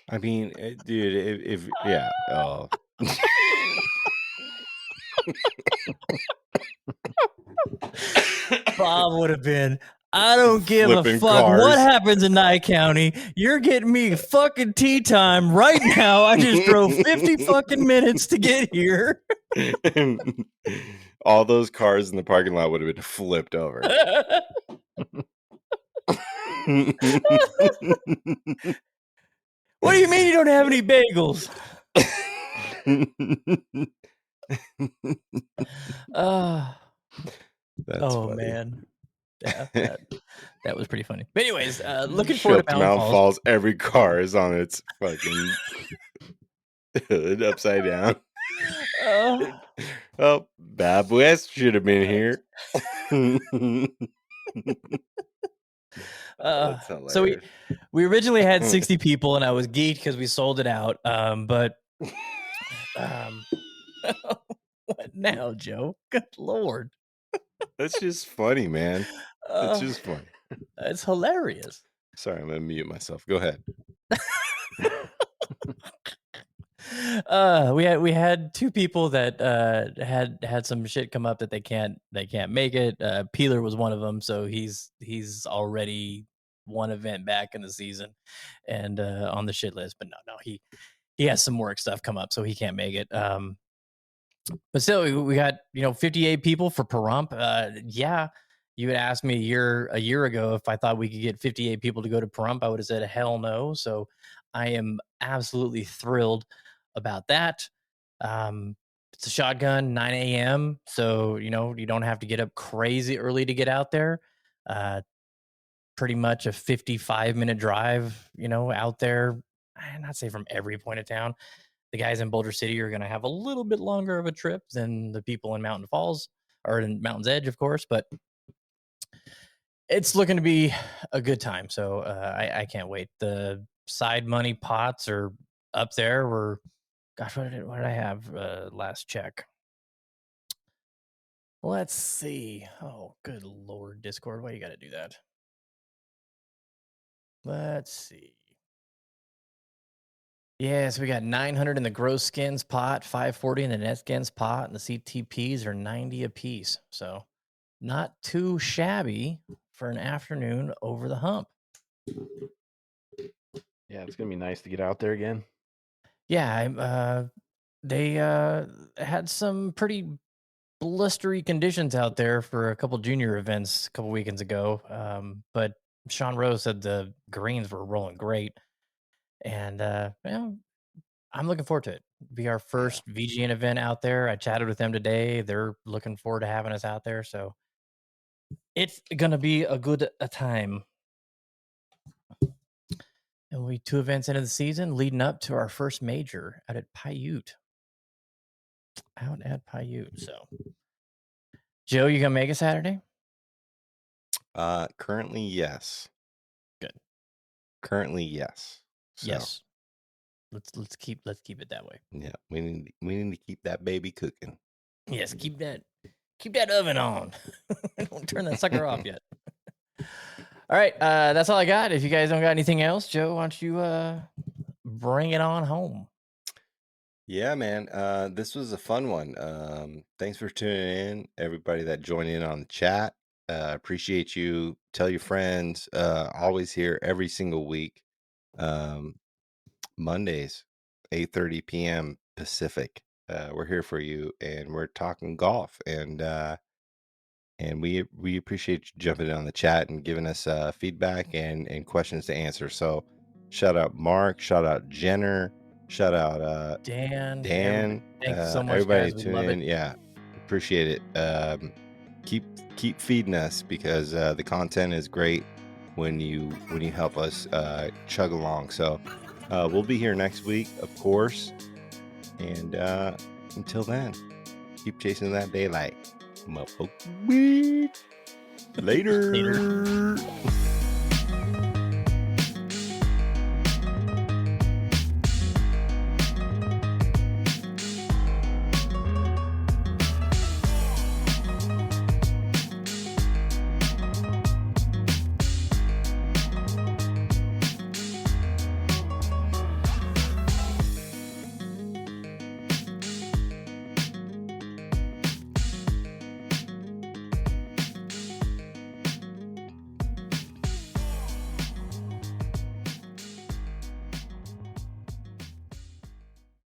I mean, dude, if yeah, oh. Bob would have been, I don't give a Flipping fuck cars. what happens in Nye County. You're getting me fucking tea time right now. I just drove 50 fucking minutes to get here. All those cars in the parking lot would have been flipped over. What do you mean you don't have any bagels? That's Oh funny. man. Yeah, that was pretty funny. But anyways, looking Show forward up to Mountain Falls. Every car is on its fucking hood upside down. Oh, Bob West should have been here. That's hilarious. So we originally had 60 people, and I was geeked because we sold it out. But what now, Joe? Good Lord. That's just funny, man. It's just funny. It's hilarious. Sorry, I'm gonna mute myself. Go ahead. We had two people that had some shit come up that they can't make it. Peeler was one of them, so he's already one event back in the season and on the shit list. But no, he has some work stuff come up, so he can't make it. But still, we got 58 people for Pahrump. Yeah, you had asked me a year ago if I thought we could get 58 people to go to Pahrump. I would have said hell no. So I am absolutely thrilled about that. It's a shotgun, 9 a.m. So you don't have to get up crazy early to get out there. Pretty much a 55-minute drive, out there. I'd not say from every point of town. The guys in Boulder City are going to have a little bit longer of a trip than the people in Mountain Falls or in Mountain's Edge, of course, but it's looking to be a good time. So I can't wait. The side money pots are up there. Gosh, what did I have last check? Let's see. Oh, good Lord, Discord. Why you got to do that? Let's see. Yes, we got 900 in the gross skins pot, 540 in the net skins pot, and the CTPs are 90 a piece. So not too shabby for an afternoon over the hump. Yeah, it's gonna be nice to get out there again. Yeah, they had some pretty blustery conditions out there for a couple junior events a couple weekends ago. But Sean Rose said the greens were rolling great. And I'm looking forward to it. Be our first VGN event out there. I chatted with them today. They're looking forward to having us out there. So it's gonna be a good time. And we 2 events into the season, leading up to our first major out at Paiute. So, Joe, you gonna make it Saturday? Currently, yes. Good. Currently, yes. So, Yes. Let's keep it that way. yeah, we need to keep that baby cooking. Yes, keep that oven on. Don't turn that sucker off yet. All right, that's all I got. If you guys don't got anything else, Joe, why don't you bring it on home? Yeah, man. This was a fun one. Thanks for tuning in, everybody that joined in on the chat. Appreciate you. Tell your friends. Always here every single week. Mondays, 8:30 p.m. Pacific. We're here for you, and we're talking golf, and we appreciate you jumping in on the chat and giving us feedback and questions to answer. So, shout out Mark, shout out Jenner, shout out Dan. Thanks so much, everybody guys. We tuning love in. it. Yeah, appreciate it. Keep feeding us because the content is great when you help us chug along. So we'll be here next week, of course, and until then, keep chasing that daylight, motherfucker. Later.